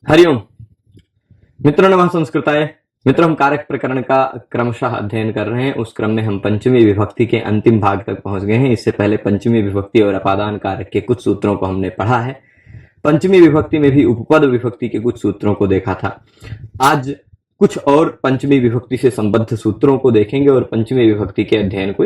हरिओम मित्रों, नमः संस्कृताय। मित्रों, हम कारक प्रकरण का क्रमशः अध्ययन कर रहे हैं। उस क्रम में हम पंचमी विभक्ति के अंतिम भाग तक पहुंच गए हैं। इससे पहले पंचमी विभक्ति और अपादान कारक के कुछ सूत्रों को हमने पढ़ा है। पंचमी विभक्ति में भी उपपद विभक्ति के कुछ सूत्रों को देखा था। आज कुछ और पंचमी विभक्ति से संबद्ध सूत्रों को देखेंगे और पंचमी विभक्ति के अध्ययन को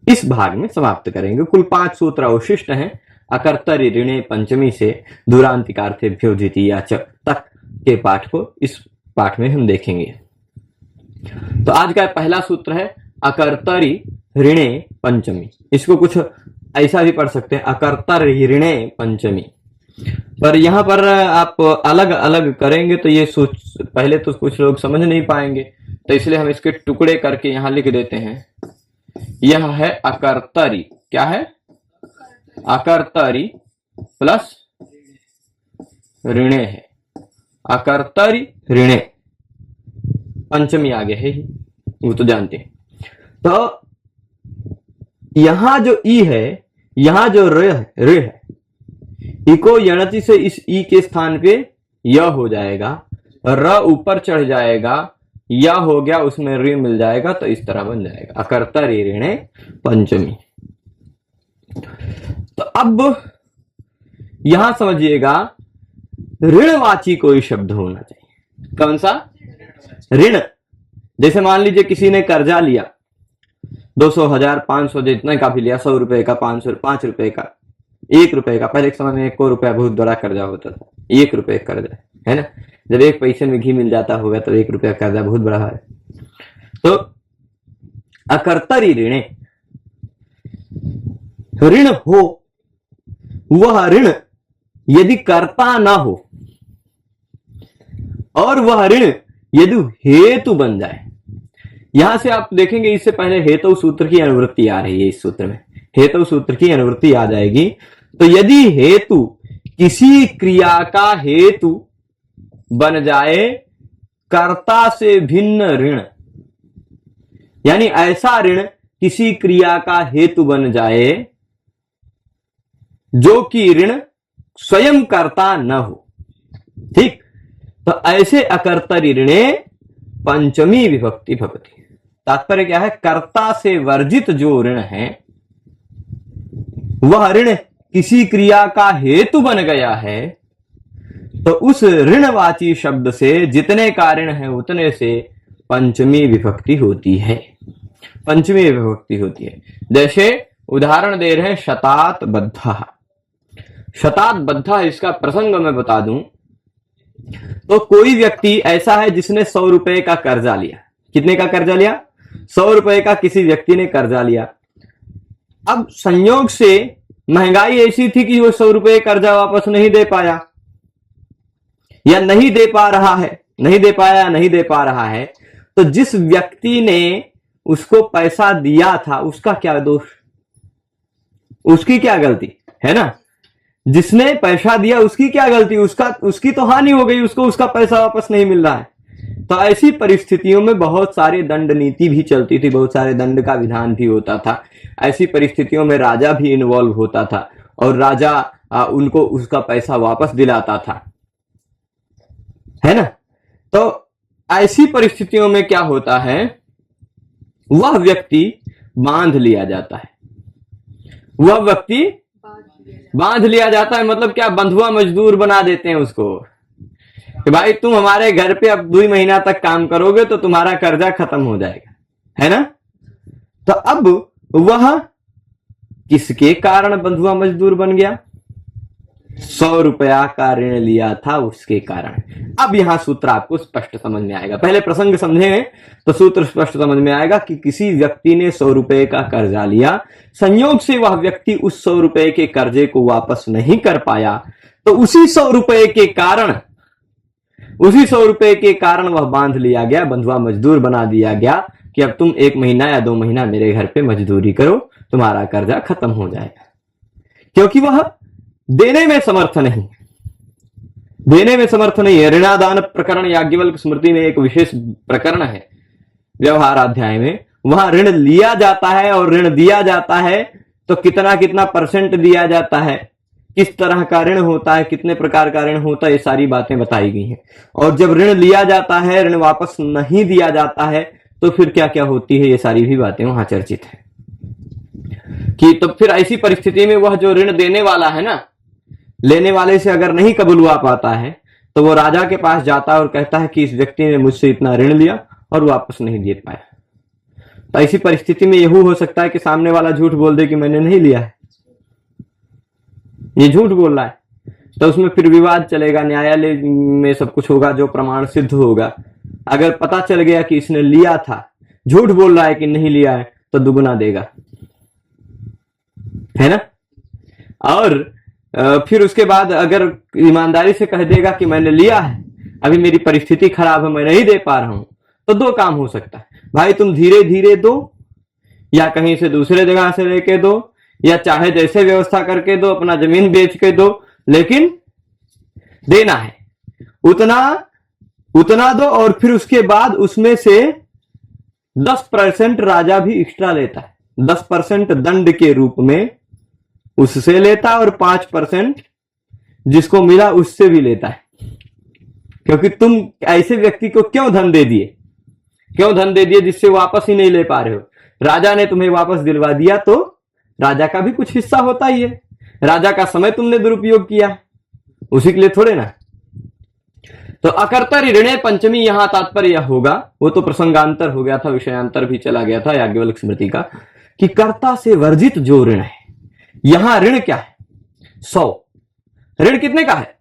इस भाग में समाप्त करेंगे। कुल 5 सूत्र अवशिष्ट हैं। अकर्तरि ऋणे पंचमी से दूरांतिकार्थेभ्यो द्वितीया च तक के पाठ को इस पाठ में हम देखेंगे। तो आज का पहला सूत्र है अकर्तरि ऋणे पंचमी। इसको कुछ ऐसा भी पढ़ सकते हैं, अकर्तरि ऋणे पंचमी। पर यहां पर आप अलग अलग करेंगे तो ये पहले तो कुछ लोग समझ नहीं पाएंगे, तो इसलिए हम इसके टुकड़े करके यहां लिख देते हैं। यह है अकर्तरि, क्या है? अकर्तरि प्लस ऋणे है। अकर्तरि ऋणे पंचमी आगे है ही, वो तो जानते हैं। तो यहां जो ई है, यहां जो ऋ है, इको यणति से इस ई के स्थान पे य हो जाएगा, र ऊपर चढ़ जाएगा, या हो गया, उसमें ऋ मिल जाएगा, तो इस तरह बन जाएगा अकर्तरि ऋणे पंचमी। तो अब यहां समझिएगा, ऋणवाची कोई शब्द होना चाहिए। कौन सा? ऋण। जैसे मान लीजिए किसी ने कर्जा लिया, 200, 1000, 500, जितने का भी लिया, 100 रुपए का, 5 रुपए का, 1 रुपए का। पहले के समय में 1 रुपया बहुत बड़ा कर्जा होता था। 1 रुपए कर्जा है ना। जब 1 पैसे में घी मिल जाता होगा तो 1 रुपया कर्जा बहुत बड़ा है। तो अकर्तरि ऋणे, ऋण हो, वह ऋण यदि कर्ता ना हो और वह ऋण यदि हेतु बन जाए। यहां से आप देखेंगे, इससे पहले हेतु सूत्र की अनुवृत्ति आ रही है। इस सूत्र में हेतु सूत्र की अनुवृत्ति आ जाएगी। तो यदि हेतु किसी क्रिया का हेतु बन जाए, कर्ता से भिन्न ऋण, यानी ऐसा ऋण किसी क्रिया का हेतु बन जाए जो कि ऋण स्वयं कर्ता न हो, ठीक, तो ऐसे अकर्तरि ऋणे पंचमी विभक्ति भवति। तात्पर्य क्या है? कर्ता से वर्जित जो ऋण है, वह ऋण किसी क्रिया का हेतु बन गया है, तो उस ऋणवाची शब्द से जितने का ऋण है उतने से पंचमी विभक्ति होती है। पंचमी विभक्ति होती है। जैसे उदाहरण दे रहे हैं, शतात बद्धा। शतात बद्धा, इसका प्रसंग मैं बता दूं तो कोई व्यक्ति ऐसा है जिसने 100 रुपए का कर्जा लिया। कितने का कर्जा लिया? 100 रुपए का किसी व्यक्ति ने कर्जा लिया। अब संयोग से महंगाई ऐसी थी कि वो 100 रुपए कर्जा वापस नहीं दे पाया, या नहीं दे पा रहा है, नहीं दे पाया, नहीं दे पा रहा है। तो जिस व्यक्ति ने उसको पैसा दिया था, उसका क्या दोष? उसकी क्या गलती है ना? जिसने पैसा दिया उसकी क्या गलती? उसकी तो हानि हो गई, उसको उसका पैसा वापस नहीं मिल रहा है। तो ऐसी परिस्थितियों में बहुत सारे दंड नीति भी चलती थी, बहुत सारे दंड का विधान भी होता था। ऐसी परिस्थितियों में राजा भी इन्वॉल्व होता था और राजा उनको उसका पैसा वापस दिलाता था, है ना। तो ऐसी परिस्थितियों में क्या होता है, वह व्यक्ति बांध लिया जाता है। वह व्यक्ति बांध लिया जाता है, मतलब क्या? बंधुआ मजदूर बना देते हैं उसको कि भाई तुम हमारे घर पे अब 2 महीना तक काम करोगे तो तुम्हारा कर्जा खत्म हो जाएगा, है ना। तो अब वह किसके कारण बंधुआ मजदूर बन गया? 100 रुपया का ऋण लिया था उसके कारण। अब यहां सूत्र आपको स्पष्ट समझ में आएगा। पहले प्रसंग समझेंगे तो सूत्र स्पष्ट समझ में आएगा कि किसी व्यक्ति ने 100 रुपए का कर्जा लिया, संयोग से वह व्यक्ति उस 100 रुपए के कर्जे को वापस नहीं कर पाया, तो उसी 100 रुपए के कारण वह बांध लिया गया, बंधुआ मजदूर बना दिया गया कि अब तुम 1 महीना या 2 महीना मेरे घर पे मजदूरी करो, तुम्हारा कर्जा खत्म हो जाएगा। क्योंकि वह देने में समर्थ नहीं, देने में समर्थ नहीं है। ऋणादान प्रकरण याज्ञवल्क्य स्मृति में एक विशेष प्रकरण है व्यवहार अध्याय में। वहां ऋण लिया जाता है और ऋण दिया जाता है, तो कितना कितना % दिया जाता है, किस तरह का ऋण होता है, कितने प्रकार का ऋण होता है, ये सारी बातें बताई गई हैं। और जब ऋण लिया जाता है, ऋण वापस नहीं दिया जाता है, तो फिर क्या क्या होती है, ये सारी भी बातें वहां चर्चित है। कि तो फिर ऐसी परिस्थिति में वह जो ऋण देने वाला है ना, लेने वाले से अगर नहीं कबूल हुआ पाता है, तो वो राजा के पास जाता है और कहता है कि इस व्यक्ति ने मुझसे इतना ऋण लिया और वापस नहीं दे पाया। तो ऐसी परिस्थिति में यह हो सकता है कि सामने वाला झूठ बोल दे कि मैंने नहीं लिया है, ये झूठ बोल रहा है। तो उसमें फिर विवाद चलेगा, न्यायालय में सब कुछ होगा, जो प्रमाण सिद्ध होगा। अगर पता चल गया कि इसने लिया था, झूठ बोल रहा है कि नहीं लिया है, तो दुगुना देगा, है ना। और फिर उसके बाद अगर ईमानदारी से कह देगा कि मैंने लिया है, अभी मेरी परिस्थिति खराब है, मैं नहीं दे पा रहा हूं, तो दो काम हो सकता है, भाई तुम धीरे धीरे दो, या कहीं से दूसरे जगह से लेके दो, या चाहे जैसे व्यवस्था करके दो, अपना जमीन बेच के दो, लेकिन देना है उतना उतना दो। और फिर उसके बाद उसमें से 10% राजा भी एक्स्ट्रा लेता है, 10% दंड के रूप में उससे लेता है, और 5% जिसको मिला उससे भी लेता है। क्योंकि तुम ऐसे व्यक्ति को क्यों धन दे दिए जिससे वापस ही नहीं ले पा रहे हो। राजा ने तुम्हें वापस दिलवा दिया तो राजा का भी कुछ हिस्सा होता ही है, राजा का समय तुमने दुरुपयोग किया, उसी के लिए थोड़े ना। तो अकर्तरि ऋणे पंचमी यहां तात्पर्य होगा, वो तो प्रसंगांतर हो गया था, विषयांतर भी चला गया था याज्ञवल्क्य स्मृति का, कि कर्ता से वर्जित जो ऋण है। यहां ऋण क्या है, 100। ऋण कितने का है,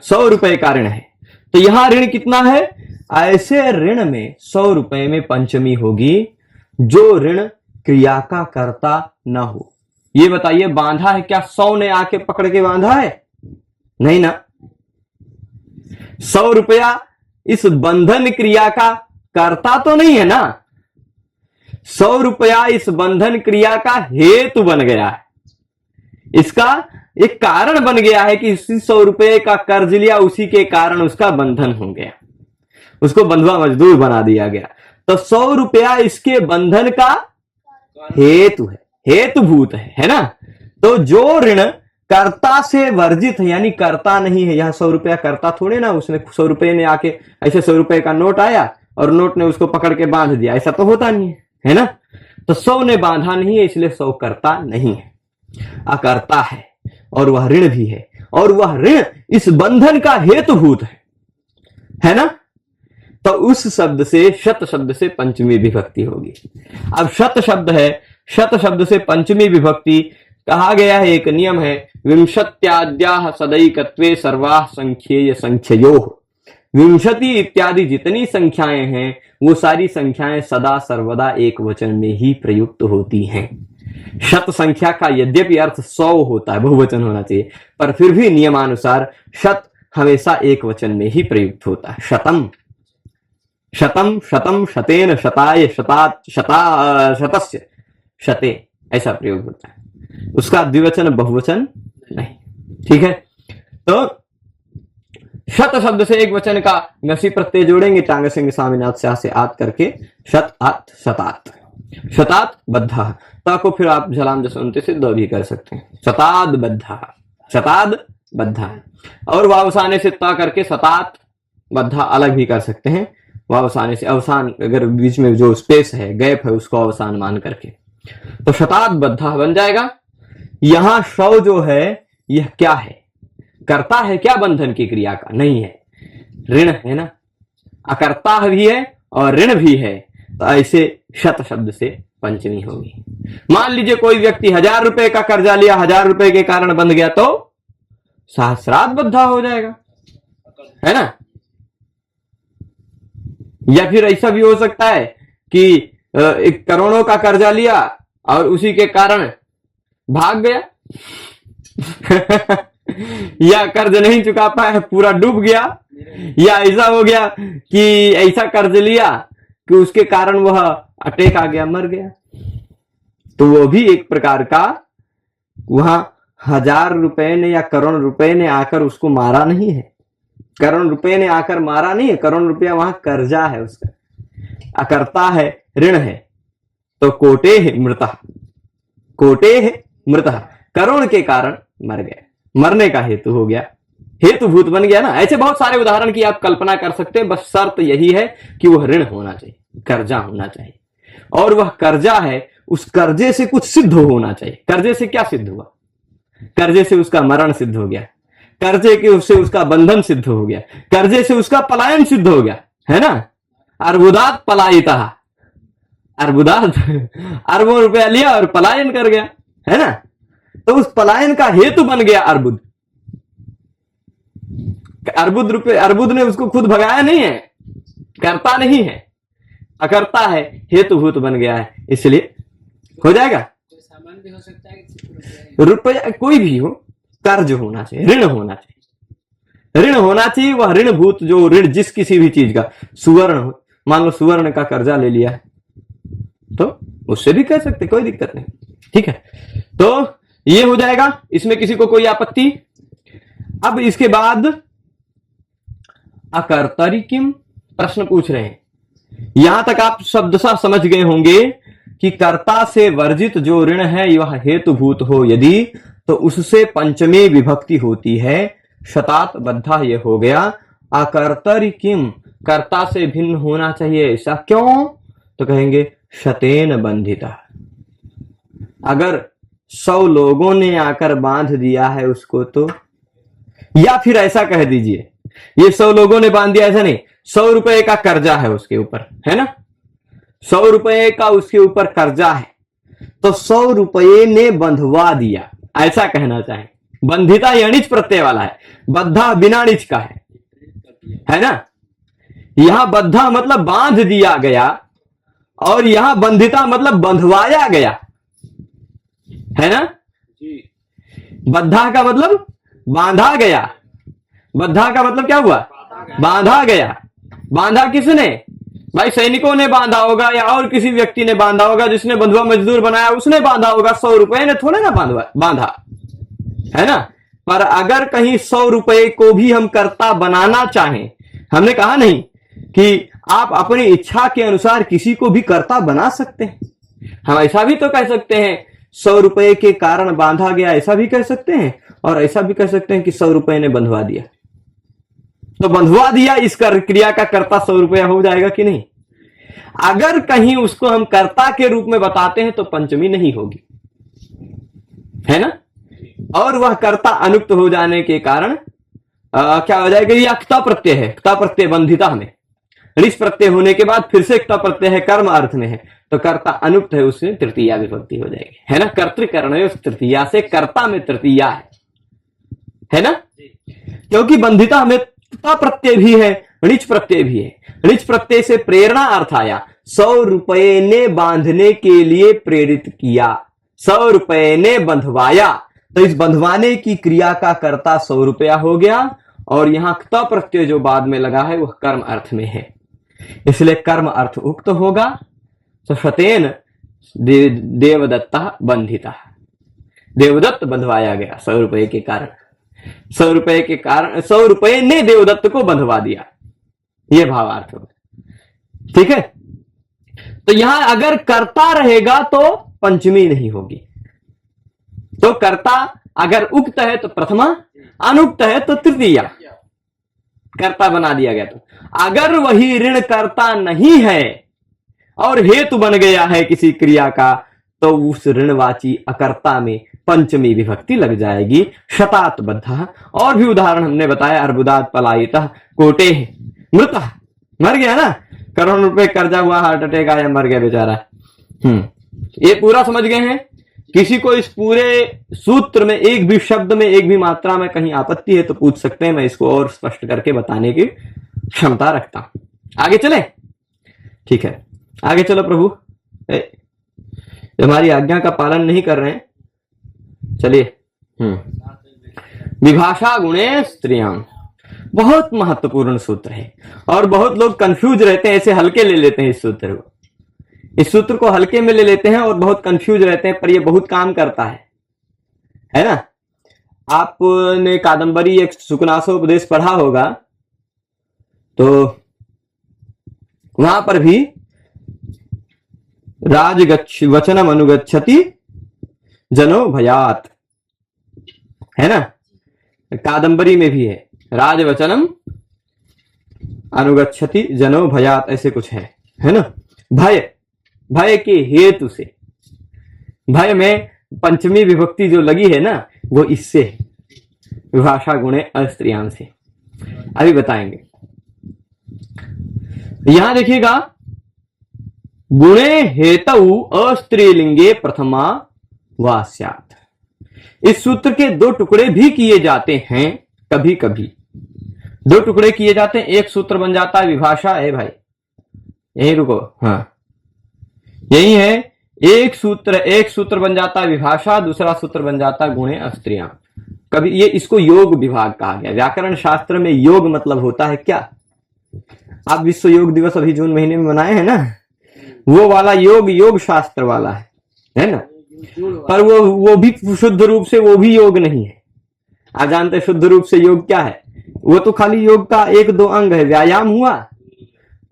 100 रुपए का ऋण है। तो यहां ऋण कितना है, ऐसे ऋण में 100 रुपए में पंचमी होगी जो ऋण क्रिया का कर्ता न हो। ये बताइए, बांधा है क्या, 100 ने आके पकड़ के बांधा है, नहीं ना। 100 रुपया इस बंधन क्रिया का कर्ता तो नहीं है ना, 100 रुपया इस बंधन क्रिया का हेतु बन गया है, इसका एक कारण बन गया है कि इसी 100 रुपए का कर्ज लिया, उसी के कारण उसका बंधन हो गया, उसको बंधुआ मजदूर बना दिया गया। तो 100 रुपया इसके बंधन का हेतु है, हेतुभूत है ना। तो जो ऋण कर्ता से वर्जित है, यानी कर्ता नहीं है, यहां 100 रुपया कर्ता थोड़े ना, उसने 100 रुपए ने आके ऐसे 100 रुपए का नोट आया और नोट ने उसको पकड़ के बांध दिया, ऐसा तो होता नहीं है ना। तो 100 ने बांधा नहीं है, इसलिए 100 कर्ता नहीं है, अकर्ता है, और वह ऋण भी है, और वह ऋण इस बंधन का हेतुभूत है ना। तो उस शब्द से, शत शब्द से पंचमी विभक्ति होगी। अब शत शब्द है, शत शब्द से पंचमी विभक्ति कहा गया है, एक नियम है, विंशत्याद्याः सदैकत्वे सर्वाः संख्येय संख्ययोः। विंशति इत्यादि जितनी संख्याएं हैं, वो सारी संख्याएं सदा सर्वदा एक वचन में ही प्रयुक्त होती हैं। शत संख्या का यद्यपि अर्थ 100 होता है, बहुवचन होना चाहिए, पर फिर भी नियमानुसार शत हमेशा एक वचन में ही प्रयुक्त होता है। शतम, शतम, शतम, शतेन, शताय, शतात, शतस्य, शते, ऐसा प्रयोग होता है, उसका द्विवचन बहुवचन नहीं। ठीक है, तो शत शब्द से एक वचन का घसी प्रत्यय जोड़ेंगे, टांग सिंह स्वामीनाथ से आत करके शत आत शतात, शतात बद्धा। ता को फिर आप झलाम जसवंती से दो भी कर सकते हैं, शताद बद्धा, शताद बद्धा। और वावसाने से ता करके शतात बद्धा अलग भी कर सकते हैं, वावसाने से अवसान, अगर बीच में जो स्पेस है, गैप है, उसको अवसान मान करके, तो शताद बद्धा बन जाएगा। यहां शव जो है यह क्या है, कर्ता है क्या बंधन की क्रिया का, नहीं है, ऋण है ना, अकर्ता भी है और ऋण भी है। तो ऐसे शत शब्द से पंचमी होगी। मान लीजिए कोई व्यक्ति 1000 रुपए का कर्जा लिया, 1000 रुपए के कारण बंध गया, तो सहस्रात बद्धा हो जाएगा, है ना। या फिर ऐसा भी हो सकता है कि एक करोड़ों का कर्जा लिया और उसी के कारण भाग गया या कर्ज नहीं चुका पाया, पूरा डूब गया, या ऐसा हो गया कि ऐसा कर्ज लिया कि उसके कारण वह अटैक आ गया, मर गया, तो वो भी एक प्रकार का, वहां 1000 रुपए ने या करोड़ रुपए ने आकर उसको मारा नहीं है, करोड़ रुपए ने आकर मारा नहीं है, करोड़ रुपया वहां कर्जा है, उसका अकर्ता है, ऋण है। तो कोटे है मृतः, कोटे है मृतः, करोड़ के कारण मर गया, मरने का हेतु हो गया, हेतुभूत बन गया ना। ऐसे बहुत सारे उदाहरण की आप कल्पना कर सकते हैं, बस शर्त यही है कि वह ऋण होना चाहिए, कर्जा होना चाहिए, और वह कर्जा है, उस कर्जे से कुछ सिद्ध होना चाहिए। कर्जे से क्या सिद्ध हुआ? कर्जे से उसका मरण सिद्ध हो गया, कर्जे के उससे उसका बंधन सिद्ध हो गया, कर्जे से उसका पलायन सिद्ध हो गया, है ना। अर्बुदात पलायिता, अर्बुदात अरबों रुपया लिया और पलायन कर गया, है ना। तो उस पलायन का हेतु बन गया अर्बुद। अर्बुद ने उसको खुद भगाया नहीं है, करता नहीं है, अकर्ता है, हेतुभूत बन गया है, इसलिए हो जाएगा। सामान भी हो सकता है, रुपया कोई भी हो, कर्ज होना चाहिए, ऋण होना चाहिए, ऋण होना चाहिए। वह ऋणभूत जो ऋण जिस किसी भी चीज का, सुवर्ण हो, मान लो सुवर्ण का कर्जा ले लिया है तो उससे भी कह सकते, कोई दिक्कत नहीं, ठीक है। तो ये हो जाएगा, इसमें किसी को कोई आपत्ति? अब इसके बाद अकर्तरि किम प्रश्न पूछ रहे हैं। यहां तक आप शब्दशः समझ गए होंगे कि कर्ता से वर्जित जो ऋण है वह हेतुभूत हो यदि, तो उससे पंचमी विभक्ति होती है, शतात बद्धा ये हो गया। अकर्तरि किम, कर्ता से भिन्न होना चाहिए, ऐसा क्यों? तो कहेंगे शतेन बंधिता। अगर 100 लोगों ने आकर बांध दिया है उसको तो, या फिर ऐसा कह दीजिए, ये 100 लोगों ने बांध दिया, ऐसा नहीं, 100 रुपए का कर्जा है उसके ऊपर, है ना, 100 रुपए का उसके ऊपर कर्जा है, तो 100 रुपये ने बंधवा दिया, ऐसा कहना चाहे। बंधिता ये अनिच प्रत्यय वाला है, बद्धा बिना निच का है ना। यहां बद्धा मतलब बांध दिया गया, और यहां बंधिता मतलब बंधवाया गया, है ना। बद्धा का मतलब बांधा गया, बद्धा का मतलब क्या हुआ? बांधा गया। बांधा किसने? भाई सैनिकों ने बांधा होगा, या और किसी व्यक्ति ने बांधा होगा, जिसने बंधुआ मजदूर बनाया उसने बांधा होगा, 100 रुपए ने थोड़े ना बांधा, है ना। पर अगर कहीं 100 रुपए को भी हम कर्ता बनाना चाहें, हमने कहा नहीं कि आप अपनी इच्छा के अनुसार किसी को भी कर्ता बना सकते हैं, हम ऐसा भी तो कह सकते हैं 100 रुपए के कारण बांधा गया, ऐसा भी कह सकते हैं, और ऐसा भी कह सकते हैं कि 100 रुपए ने बंधवा दिया। तो बंधवा दिया इस क्रिया का कर्ता 100 रुपया हो जाएगा कि नहीं? अगर कहीं उसको हम कर्ता के रूप में बताते हैं तो पंचमी नहीं होगी, है ना। और वह कर्ता अनुक्त हो जाने के कारण क्या हो जाएगा? यह क्ता प्रत्यय है, क्ता प्रत्यय बंधिता में, ऋष प्रत्यय होने के बाद फिर से क्ता प्रत्यय है, कर्म अर्थ में है, तो कर्ता अनुक्त है, उसमें तृतीया विभक्ति हो जाएगी, है ना। कर्तृकर्ण तृतीया से कर्ता में तृतीया है ना, क्योंकि बंधिता में क्ता प्रत्यय भी है, ऋच प्रत्यय भी है। ऋच प्रत्यय से प्रेरणा अर्थ आया, 100 रुपए ने बांधने के लिए प्रेरित किया, 100 रुपए ने बंधवाया, तो इस बंधवाने की क्रिया का कर्ता 100 रुपया हो गया, और यहां क्ता प्रत्यय जो बाद में लगा है वह कर्म अर्थ में है, इसलिए कर्म अर्थ उक्त होगा। तो शतेन देवदत्ता बंधिता, देवदत्त बंधवाया गया 100 रुपए के कारण, 100 रुपए के कारण, 100 रुपए ने देवदत्त को बंधवा दिया, यह भावार्थ होगा, ठीक है। तो यहां अगर कर्ता रहेगा तो पंचमी नहीं होगी, तो कर्ता अगर उक्त है तो प्रथमा, अनुक्त है तो तृतीया, कर्ता बना दिया गया। तो अगर वही ऋण कर्ता नहीं है और हेतु बन गया है किसी क्रिया का, तो उस ऋणवाची अकर्ता में पंचमी विभक्ति लग जाएगी, शतात बद्धा। और भी उदाहरण हमने बताया, अर्बुदात पलायिता, कोटे मृत, मर गया ना, करोड़ रुपए कर्जा हुआ, हार्ट अटैक आया, मर गया बेचारा। ये पूरा समझ गए हैं। किसी को इस पूरे सूत्र में एक भी शब्द में, एक भी मात्रा में कहीं आपत्ति है तो पूछ सकते हैं, मैं इसको और स्पष्ट करके बताने की क्षमता रखता हूं। आगे चले, ठीक है, आगे चलो। प्रभु हमारी आज्ञा का पालन नहीं कर रहे हैं, चलिए। विभाषा गुणे स्त्रियां, बहुत महत्वपूर्ण सूत्र है, और बहुत लोग कंफ्यूज रहते हैं, ऐसे हल्के ले लेते हैं इस सूत्र को, इस सूत्र को हल्के में ले लेते हैं और बहुत कंफ्यूज रहते हैं, पर यह बहुत काम करता है ना। आपने कादंबरी एक सुकनासोपदेश पढ़ा होगा, तो वहां पर भी राजगच्छ वचनम अनुगच्छति जनो भयात, है ना। कादंबरी में भी है, राजवचनम अनुगच्छति जनो भयात, ऐसे कुछ है ना। भय, भय के हेतु से, भय में पंचमी विभक्ति जो लगी है ना वो इससे है, विभाषा गुणे अस्त्रियाम से। अभी बताएंगे। यहां देखिएगा, गुणे हेतु अस्त्रीलिंगे प्रथमा वास्यात्। इस सूत्र के दो टुकड़े भी किए जाते हैं, कभी कभी दो टुकड़े किए जाते हैं, एक सूत्र बन जाता है विभाषा है भाई, यही रुको, हाँ यही है, एक सूत्र बन जाता है विभाषा, दूसरा सूत्र बन जाता है गुणे अस्त्रियां। कभी ये इसको योग विभाग कहा गया। व्याकरण शास्त्र में योग मतलब होता है क्या, आप विश्व योग दिवस अभी जून महीने में मनाए हैं ना, वो वाला योग योग शास्त्र वाला है ना, पर वो भी शुद्ध रूप से वो भी योग नहीं है। आप जानते शुद्ध रूप से योग क्या है, वो तो खाली योग का एक दो अंग है, व्यायाम हुआ,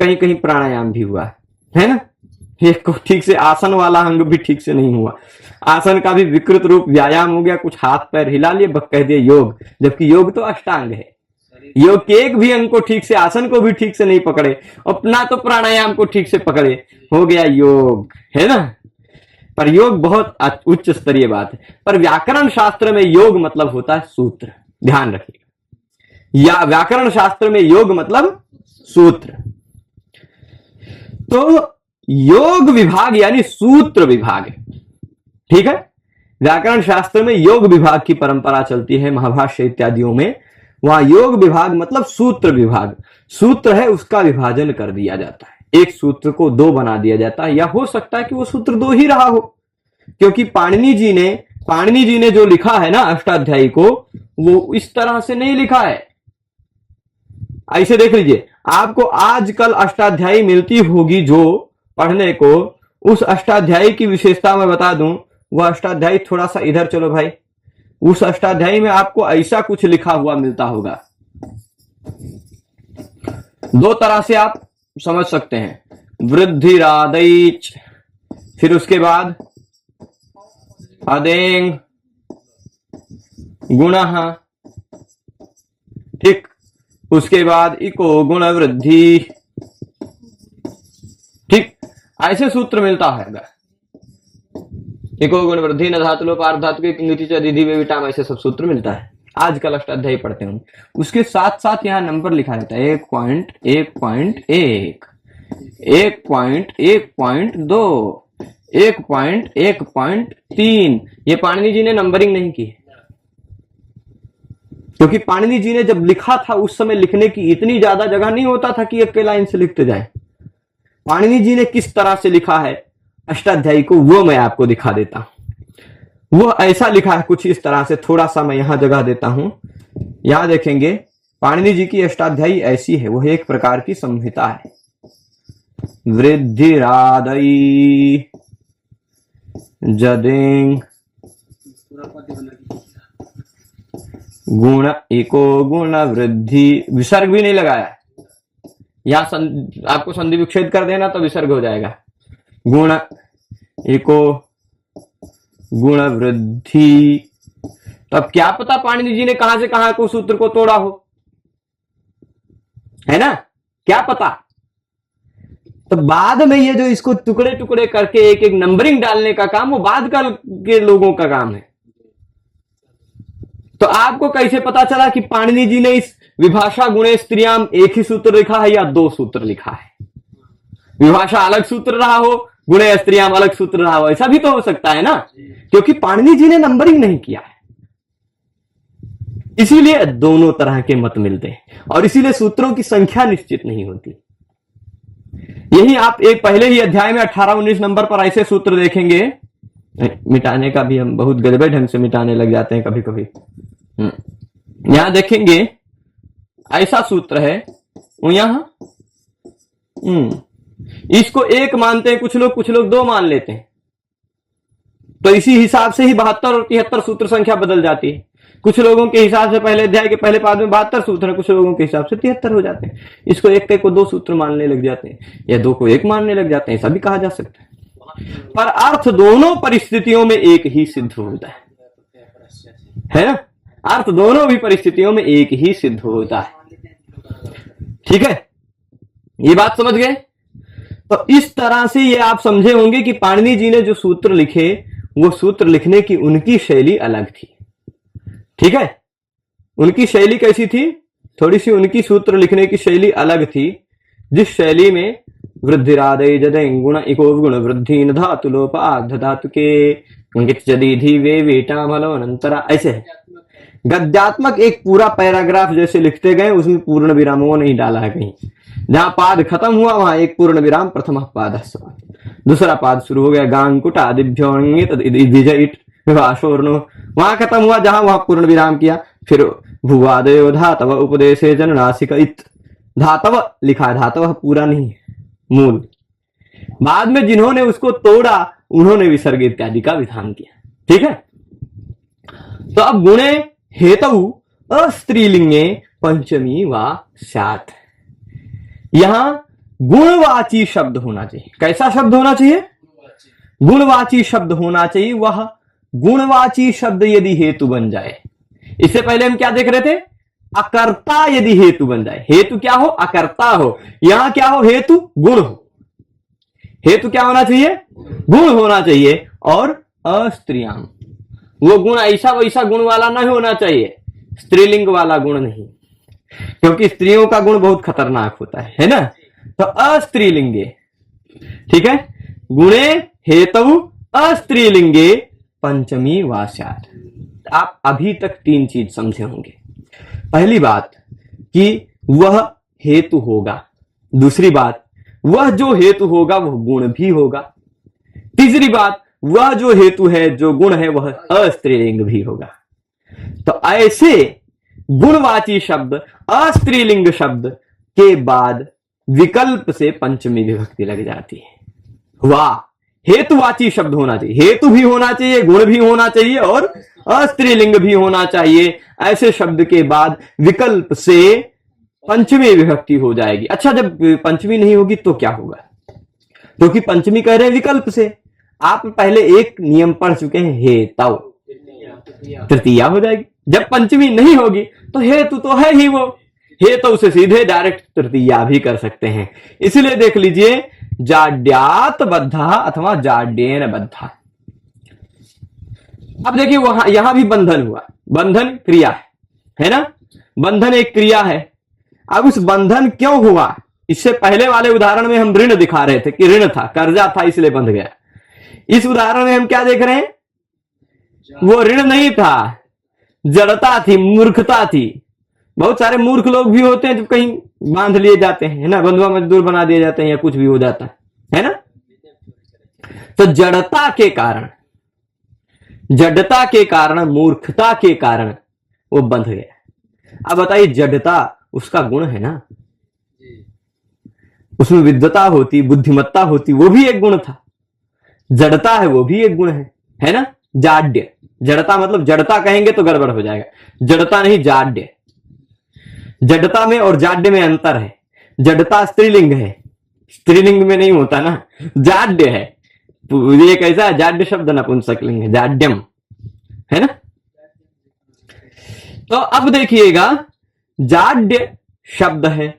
कहीं कहीं प्राणायाम भी हुआ, है ना। एक को ठीक से आसन वाला अंग भी ठीक से नहीं हुआ, आसन का भी विकृत रूप व्यायाम हो गया, कुछ हाथ पैर हिला लिए बस कह दिए योग, जबकि योग तो अष्टांग है। योग के एक भी अंग को ठीक से, आसन को भी ठीक से नहीं पकड़े, अपना तो प्राणायाम को ठीक से पकड़े, हो गया योग, है ना। पर योग बहुत उच्च स्तरीय बात है। पर व्याकरण शास्त्र में योग मतलब होता है सूत्र, ध्यान रखिएगा, या व्याकरण शास्त्र में योग मतलब सूत्र। तो योग विभाग यानी सूत्र विभाग, ठीक है। व्याकरण शास्त्र में योग विभाग की परंपरा चलती है, महाभाष्य इत्यादियों में, वहां योग विभाग मतलब सूत्र विभाग। सूत्र है उसका विभाजन कर दिया जाता है, एक सूत्र को दो बना दिया जाता है, या हो सकता है कि वो सूत्र दो ही रहा हो, क्योंकि पाणिनि जी ने जो लिखा है ना अष्टाध्यायी को, वो इस तरह से नहीं लिखा है। ऐसे देख लीजिए, आपको आजकल अष्टाध्यायी मिलती होगी जो पढ़ने को, उस अष्टाध्यायी की विशेषता मैं बता दूं, वह अष्टाध्यायी थोड़ा सा इधर चलो भाई, उस अष्टाध्यायी में आपको ऐसा कुछ लिखा हुआ मिलता होगा। दो तरह से आप समझ सकते हैं, वृद्धिरादैच, फिर उसके बाद अदेंग गुणः, ठीक, उसके बाद इको गुण वृद्धि, ठीक, ऐसे सूत्र मिलता है। इको गुण वृद्धि न धातु लोप आर्ध धातु के नीति अधिधि वे विटाम, ऐसे सब सूत्र मिलता है। आजकल अष्टाध्यायी पढ़ते हैं, उसके साथ साथ यहाँ नंबर लिखा रहता है 1.1.1, 1.1.2, 1.1.3। ये पाणिनि जी ने नंबरिंग नहीं की, क्योंकि पाणिनि जी ने जब लिखा था उस समय लिखने की इतनी ज्यादा जगह नहीं होता था कि एक लाइन से लिखते जाए। पाणिनि जी ने किस तरह से लिखा है अष्टाध्यायी को, वो मैं आपको दिखा देता हूं। वो ऐसा लिखा है कुछ इस तरह से, थोड़ा सा मैं यहां जगह देता हूं। यहां देखेंगे पाणिनि जी की अष्टाध्यायी ऐसी है, वह एक प्रकार की संहिता है। वृद्धिरादई जदेंग गुण एको गुण वृद्धि, विसर्ग भी नहीं लगाया, यहां आपको संधि विच्छेद कर देना तो विसर्ग हो जाएगा। गुण एको गुण वृद्धि, तब क्या पता पाणिनि जी ने कहां से कहां को सूत्र को तोड़ा हो, है ना, क्या पता। तो बाद में ये जो इसको टुकड़े टुकड़े करके एक एक नंबरिंग डालने का काम, वो बाद का के लोगों का काम है। तो आपको कैसे पता चला कि पाणिनि जी ने इस विभाषा गुणे स्त्रियाम एक ही सूत्र लिखा है या दो सूत्र लिखा है? विभाषा अलग सूत्र रहा हो, गुणे स्त्रियाम अलग सूत्र रहा हो, ऐसा भी तो हो सकता है ना, क्योंकि पाणिनि जी ने नंबरिंग नहीं किया है। इसीलिए दोनों तरह के मत मिलते हैं, और इसीलिए सूत्रों की संख्या निश्चित नहीं होती। यही आप एक पहले ही अध्याय में 18-19 नंबर पर ऐसे सूत्र देखेंगे, मिटाने का भी हम बहुत गड़बड़ ढंग से मिटाने लग जाते हैं कभी कभी। यहां देखेंगे ऐसा सूत्र है, यहां इसको एक मानते हैं कुछ लोग दो मान लेते हैं, तो इसी हिसाब से ही 72 और 73 सूत्र संख्या बदल जाती है। कुछ लोगों के हिसाब से पहले अध्याय के पहले पाद में 72 सूत्र है, कुछ लोगों के हिसाब से 73 हो जाते हैं। इसको एक को दो सूत्र मानने लग जाते हैं, या दो को एक मानने लग जाते हैं, ऐसा भी कहा जा सकता है। पर अर्थ दोनों परिस्थितियों में एक ही सिद्ध होता है ना। अर्थ दोनों भी परिस्थितियों में एक ही सिद्ध होता है। ठीक है, ये बात समझ गए। तो इस तरह से ये आप समझे होंगे कि पाणिनि जी ने जो सूत्र लिखे वो सूत्र लिखने की उनकी शैली अलग थी। ठीक है, उनकी शैली कैसी थी? थोड़ी सी उनकी सूत्र लिखने की शैली अलग थी, जिस शैली में वृद्धिरादय जदय गुण इको गुण वृद्धि न धातु लोप आध धातु के अंकित जदीधि वे वेटा मलो अनंतरा, ऐसे है। गद्यात्मक एक पूरा पैराग्राफ जैसे लिखते गए, उसमें पूर्ण विराम वो नहीं डाला है कहीं। जहां पाद खत्म हुआ वहां एक पूर्ण विराम, प्रथम पाद दूसरा पाद शुरू हो गया, गांकुट आदिभ्यो वहां खत्म हुआ, जहां वहां पूर्ण विराम किया। फिर भुवादयो धातव उपदेशे जननासिक इत, धातव लिखा, धातव पूरा नहीं मूल। बाद में जिन्होंने उसको तोड़ा उन्होंने विसर्ग इत्यादि का विधान किया। ठीक है, तो अब गुणे हेतु अस्त्रीलिंगे पंचमी वा स्यात्, यहां गुणवाची शब्द होना चाहिए। कैसा शब्द होना चाहिए? गुणवाची शब्द होना चाहिए। वह गुणवाची शब्द यदि हेतु बन जाए, इससे पहले हम क्या देख रहे थे? अकर्ता यदि हेतु बन जाए। हेतु क्या हो? अकर्ता हो। यहां क्या हो? हेतु गुण हो। हेतु क्या होना चाहिए? गुण होना चाहिए। और अस्त्रियाम, वो गुण ऐसा वैसा गुण वाला नहीं होना चाहिए, स्त्रीलिंग वाला गुण नहीं, क्योंकि स्त्रियों का गुण बहुत खतरनाक होता है ना। तो अस्त्रीलिंगे, ठीक है, गुणे हेतु अस्त्रीलिंगे पंचमी वा स्यात्। आप अभी तक तीन चीज समझे होंगे। पहली बात कि वह हेतु होगा, दूसरी बात वह जो हेतु होगा वह गुण भी होगा, तीसरी बात वह जो हेतु है जो गुण है वह अस्त्रीलिंग भी होगा। तो ऐसे गुणवाची शब्द अस्त्रीलिंग शब्द के बाद विकल्प से पंचमी विभक्ति लग जाती है। वाह, हेतुवाची शब्द होना चाहिए, हेतु भी होना चाहिए, गुण भी होना चाहिए और अस्त्रीलिंग भी होना चाहिए। ऐसे शब्द के बाद विकल्प से पंचमी विभक्ति हो जाएगी। अच्छा, जब पंचमी नहीं होगी तो क्या होगा? क्योंकि पंचमी कह रहे हैं विकल्प से। आप पहले एक नियम पढ़ चुके हैं, हेतु, तृतीया हो जाएगी। जब पंचमी नहीं होगी तो हेतु तो है ही, वो हेतु से सीधे डायरेक्ट तृतीया भी कर सकते हैं। इसलिए देख लीजिए, जाड्यात बद्धा अथवा जाड्येन बद्धा। अब देखिए वहां यहां भी बंधन हुआ, बंधन क्रिया है ना, बंधन एक क्रिया है। अब उस बंधन क्यों हुआ? इससे पहले वाले उदाहरण में हम ऋण दिखा रहे थे कि ऋण था, कर्जा था, इसलिए बंध गया। इस उदाहरण में हम क्या देख रहे हैं? वो ऋण नहीं था, जड़ता थी, मूर्खता थी। बहुत सारे मूर्ख लोग भी होते हैं जो कहीं बांध लिए जाते हैं, है ना, बंधुआ मजदूर बना दिए जाते हैं या कुछ भी हो जाता है ना। तो जड़ता के कारण, जड़ता के कारण, मूर्खता के कारण वो बंध गया। अब बताइए, जड़ता उसका गुण है ना, उसमें विद्वता होती, बुद्धिमत्ता होती, वो भी एक गुण था। जड़ता है वो भी एक गुण है ना। जाड्य, जड़ता मतलब जड़ता कहेंगे तो गड़बड़ हो जाएगा, जड़ता नहीं जाड्य। जड़ता में और जाड्य में अंतर है। जड़ता स्त्रीलिंग है, स्त्रीलिंग में नहीं होता ना, जाड्य है। ये कैसा है? जाड्य शब्द नपुंसकलिंग है, जाड्यम, है ना। तो अब देखिएगा, जाड्य शब्द है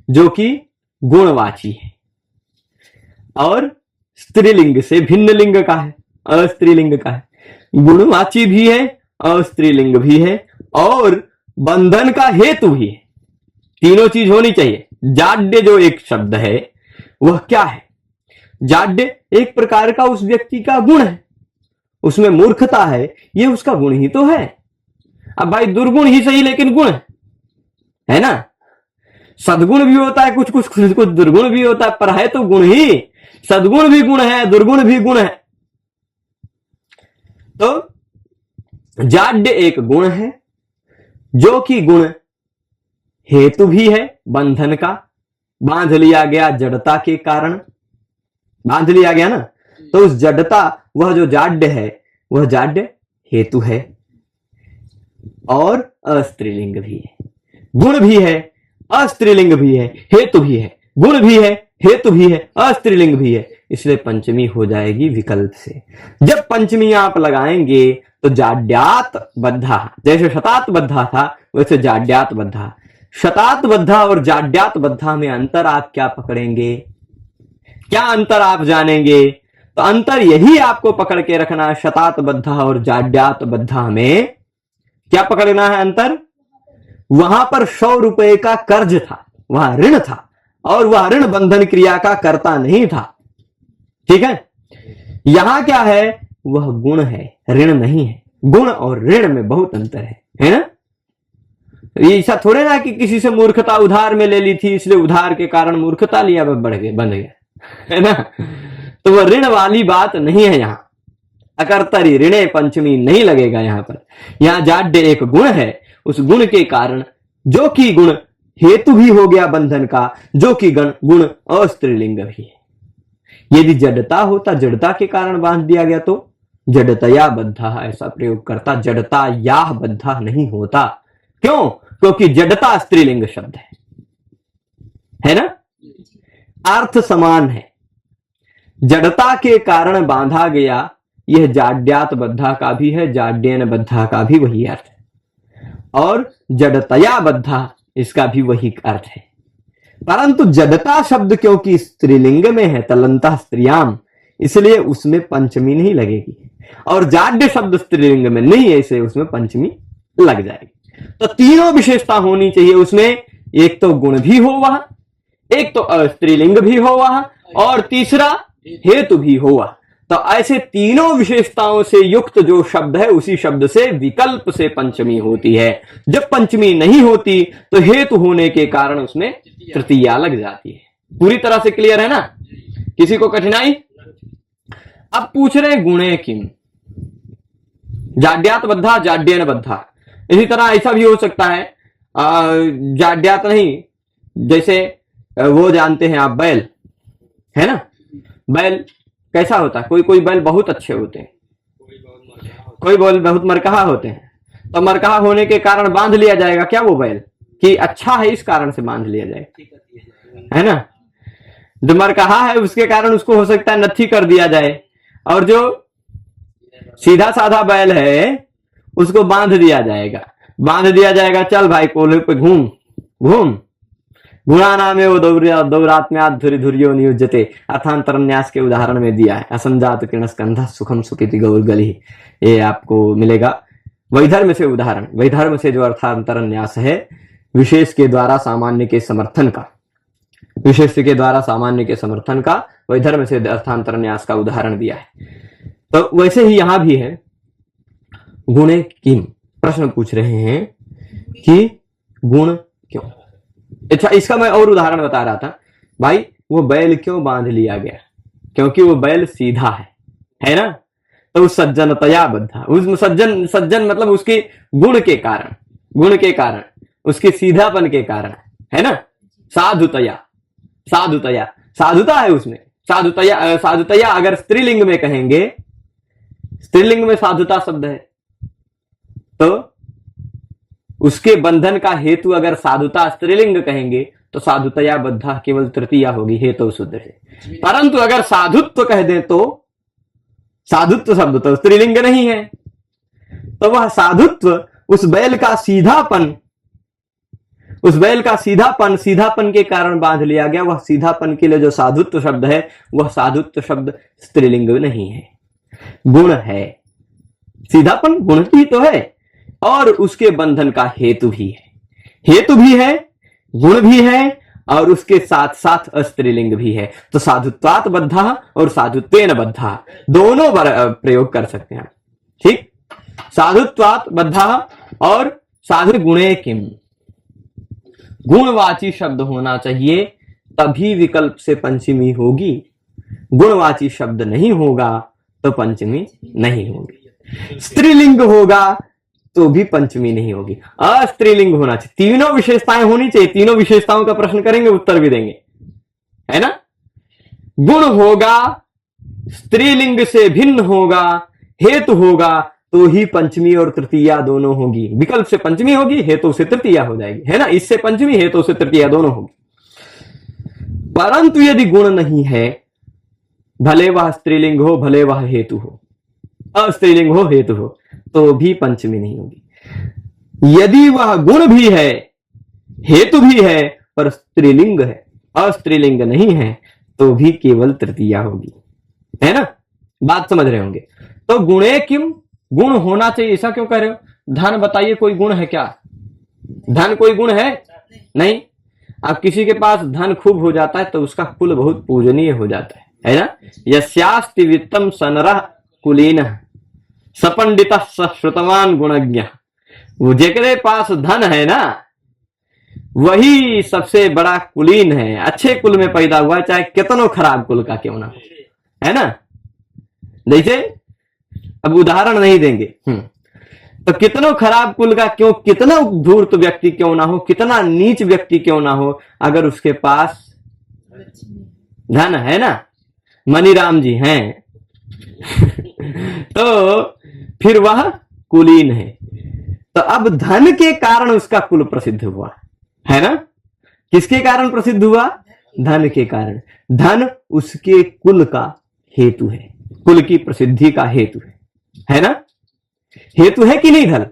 जो कि गुणवाची है और स्त्रीलिंग से भिन्न लिंग का है, अस्त्रीलिंग का है। गुणवाची भी है, अस्त्रीलिंग भी है और बंधन का हेतु भी है। तीनों चीज होनी चाहिए। जाड्य जो एक शब्द है वह क्या है? जाड्य एक प्रकार का उस व्यक्ति का गुण है, उसमें मूर्खता है, ये उसका गुण ही तो है। अब भाई दुर्गुण ही सही लेकिन गुण है ना। सद्गुण भी होता है, कुछ कुछ कुछ कुछ दुर्गुण भी होता है, पर है तो गुण ही। सद्गुण भी गुण है, दुर्गुण भी गुण है। तो जाड्य एक गुण है जो कि गुण हेतु भी है बंधन का, बांध लिया गया जड़ता के कारण, बांध लिया गया ना। तो उस जड़ता, वह जो जाड्य है वह जाड्य हेतु है और अस्त्रीलिंग भी है, गुण भी है, अस्त्रीलिंग भी है, हेतु भी है, गुण भी है, हेतु भी है, अस्त्रीलिंग भी है। इसलिए पंचमी हो जाएगी विकल्प से। जब पंचमी आप लगाएंगे तो जाड्यात बद्धा, जैसे शतात बद्धा था वैसे जाड्यात बद्धा। शतात बद्धा और जाड्यात बद्धा में अंतर आप क्या पकड़ेंगे, क्या अंतर आप जानेंगे? तो अंतर यही आपको पकड़ के रखना है, शतात बद्धा और जाड्यात बद्धा में क्या पकड़ना है अंतर? वहां पर 100 रुपए का कर्ज था, वहां ऋण था, और वह ऋण बंधन क्रिया का कर्ता नहीं था। ठीक है, यहां क्या है, वह गुण है, ऋण नहीं है। गुण और ऋण में बहुत अंतर है ना? ऐसा थोड़े ना कि किसी से मूर्खता उधार में ले ली थी, इसलिए उधार के कारण मूर्खता लिया बढ़ गए बन गया, है ना? तो वह ऋण वाली बात नहीं है यहां। अकर्तरी ऋणे पंचमी नहीं लगेगा यहां पर। यहां जाड्य एक गुण है, उस गुण के कारण, जो कि गुण हेतु भी हो गया बंधन का, जो कि गुण अस्त्रीलिंग भी है। यदि जड़ता होता, जड़ता के कारण बांध दिया गया तो जड़तया बद्धा ऐसा प्रयोग करता, जड़ता या बद्धा नहीं होता। क्यों? क्योंकि जड़ता स्त्रीलिंग शब्द है ना? अर्थ समान है। जड़ता के कारण बांधा गया, यह जाड्यात बद्धा का भी है, जाड्यन बद्धा का भी वही अर्थ है, और जड़तया बद्धा इसका भी वही अर्थ है। परंतु जड़ता शब्द क्योंकि स्त्रीलिंग में है, तलंता स्त्रियाम, इसलिए उसमें पंचमी नहीं लगेगी, और जाड्य शब्द स्त्रीलिंग में नहीं है, इसलिए उसमें पंचमी लग जाएगी। तो तीनों विशेषता होनी चाहिए उसमें, एक तो गुण भी हो वहां, एक तो स्त्रीलिंग भी हो वहां, और तीसरा हेतु भी हो वहां। तो ऐसे तीनों विशेषताओं से युक्त जो शब्द है, उसी शब्द से विकल्प से पंचमी होती है। जब पंचमी नहीं होती तो हेतु होने के कारण उसमें तृतीया लग जाती है। पूरी तरह से क्लियर है ना? किसी को कठिनाई? अब पूछ रहे गुणे किम, जाड्यात बद्धा, जाड्यन बद्धा। इसी तरह ऐसा भी हो सकता है, जाड्यात नहीं, जैसे वो जानते हैं आप बैल, है ना? बैल कैसा होता है? कोई कोई बैल बहुत अच्छे होते हैं, कोई बैल बहुत मरकहा होते हैं। तो मरकहा होने के कारण बांध लिया जाएगा क्या वो बैल, कि अच्छा है इस कारण से बांध लिया जाएगा, है ना? जो मरकहा है उसके कारण उसको हो सकता है नत्थी कर दिया जाए, और जो सीधा साधा बैल है उसको बांध दिया जाएगा, चल भाई कोल्हे पे घूम घूम। गुणा नाम है वो दौरात्म्यात धुरी धुरियो नियुज्यते, अर्थांतरन्यास के उदाहरण में दिया है। असंजात किरण स्कंध सुखम सुखिति गौरगली, ये आपको मिलेगा। वैधर्म से उदाहरण, वैधर्म से जो अर्थांतरन्यास है, विशेष के द्वारा सामान्य के समर्थन का, विशेष के द्वारा सामान्य के समर्थन का वैधर्म से अर्थांतरन्यास का उदाहरण दिया है। तो वैसे ही यहां भी है, गुणे किम, प्रश्न पूछ रहे हैं कि गुण क्यों। अच्छा, इसका मैं और उदाहरण बता रहा था भाई, वो बैल क्यों बांध लिया गया? क्योंकि वो बैल सीधा है ना? तो उस सज्जनतया बद्धा, उस सज्जन मतलब उसके गुण के कारण, उसके सीधापन के कारण, है ना? साधुतया, साधुता है उसमें। साधुतया अगर स्त्रीलिंग में कहेंगे, स्त्रीलिंग में साधुता शब्द है, तो उसके बंधन का हेतु अगर साधुता स्त्रीलिंग कहेंगे तो साधुतया बद्धा केवल तृतीया होगी हेतु शुद्ध से। परंतु अगर साधुत्व कह दें तो साधुत्व शब्द तो स्त्रीलिंग नहीं है, तो वह साधुत्व उस बैल का सीधापन के कारण बांध लिया गया। वह सीधापन के लिए जो साधुत्व शब्द है, वह साधुत्व शब्द स्त्रीलिंग नहीं है, गुण है। सीधापन गुण भी तो है, और उसके बंधन का हेतु भी है, गुण भी है, और उसके साथ साथ स्त्रीलिंग भी है। तो साधुत्वात् बद्धा और साधुत्वेन बद्धा दोनों प्रयोग कर सकते हैं। ठीक, साधुत्वात् बद्धा और साधु गुणे किम, गुणवाची शब्द होना चाहिए, तभी विकल्प से पंचमी होगी। गुणवाची शब्द नहीं होगा तो पंचमी नहीं होगी। स्त्रीलिंग होगा तो भी पंचमी नहीं होगी, अस्त्रीलिंग होना चाहिए। तीनों विशेषताएं होनी चाहिए। तीनों विशेषताओं का प्रश्न करेंगे, उत्तर भी देंगे, है ना? गुण होगा, स्त्रीलिंग से भिन्न होगा, हेतु होगा, तो ही पंचमी और तृतीया दोनों होगी। विकल्प से पंचमी होगी, हेतु से तृतीया हो जाएगी, है ना? इससे पंचमी, हेतु से तृतीया दोनों होगी। परंतु यदि गुण नहीं है, भले वह स्त्रीलिंग हो, भले वह हेतु हो, अस्त्रीलिंग हो, हेतु हो, तो भी पंचमी नहीं होगी। यदि वह गुण भी है, हेतु भी है, पर स्त्रीलिंग है, अस्त्रीलिंग नहीं है, तो भी केवल तृतीया होगी। है ना, बात समझ रहे होंगे। तो गुणे किम, गुण होना चाहिए, ऐसा क्यों कह रहे हो? धन बताइए, कोई गुण है क्या? धन कोई गुण है? नहीं। अब किसी के पास धन खूब हो जाता है तो उसका कुल बहुत पूजनीय हो जाता है ना। यस्यास्ति वित्तम सनरः कुलीनः सपंडितः सश्रुतवान गुणज्ञ। वो जेकरे पास धन है ना, वही सबसे बड़ा कुलीन है, अच्छे कुल में पैदा हुआ, चाहे कितनों खराब कुल का क्यों ना हो, है ना। जैसे अब उदाहरण नहीं देंगे, तो कितनों खराब कुल का क्यों, कितना धूर्त व्यक्ति क्यों ना हो, कितना नीच व्यक्ति क्यों ना हो, अगर उसके पास धन है ना, मनीराम जी हैं तो फिर वह कुलीन है। तो अब धन के कारण उसका कुल प्रसिद्ध हुआ, है ना। किसके कारण प्रसिद्ध हुआ? धन के कारण। धन उसके कुल का हेतु है, कुल की प्रसिद्धि का हेतु है ना। हेतु है कि नहीं धन?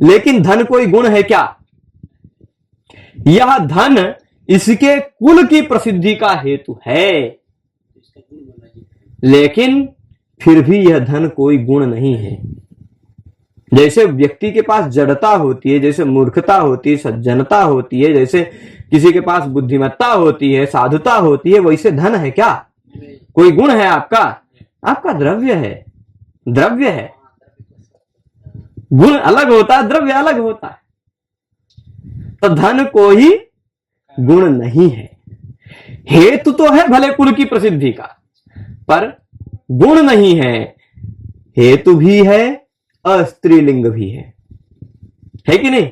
लेकिन धन कोई गुण है क्या? यह धन इसके कुल की प्रसिद्धि का हेतु है, लेकिन फिर भी यह धन कोई गुण नहीं है। जैसे व्यक्ति के पास जड़ता होती है, जैसे मूर्खता होती है, सज्जनता होती है, जैसे किसी के पास बुद्धिमत्ता होती है, साधुता होती है, वैसे धन है क्या? कोई गुण है आपका? आपका द्रव्य है, द्रव्य है। गुण अलग होता है, द्रव्य अलग होता है। तो धन कोई गुण नहीं है। हेतु तो है भले कुल की प्रसिद्धि का, पर गुण नहीं है। हेतु भी है, अस्त्रीलिंग भी है कि नहीं?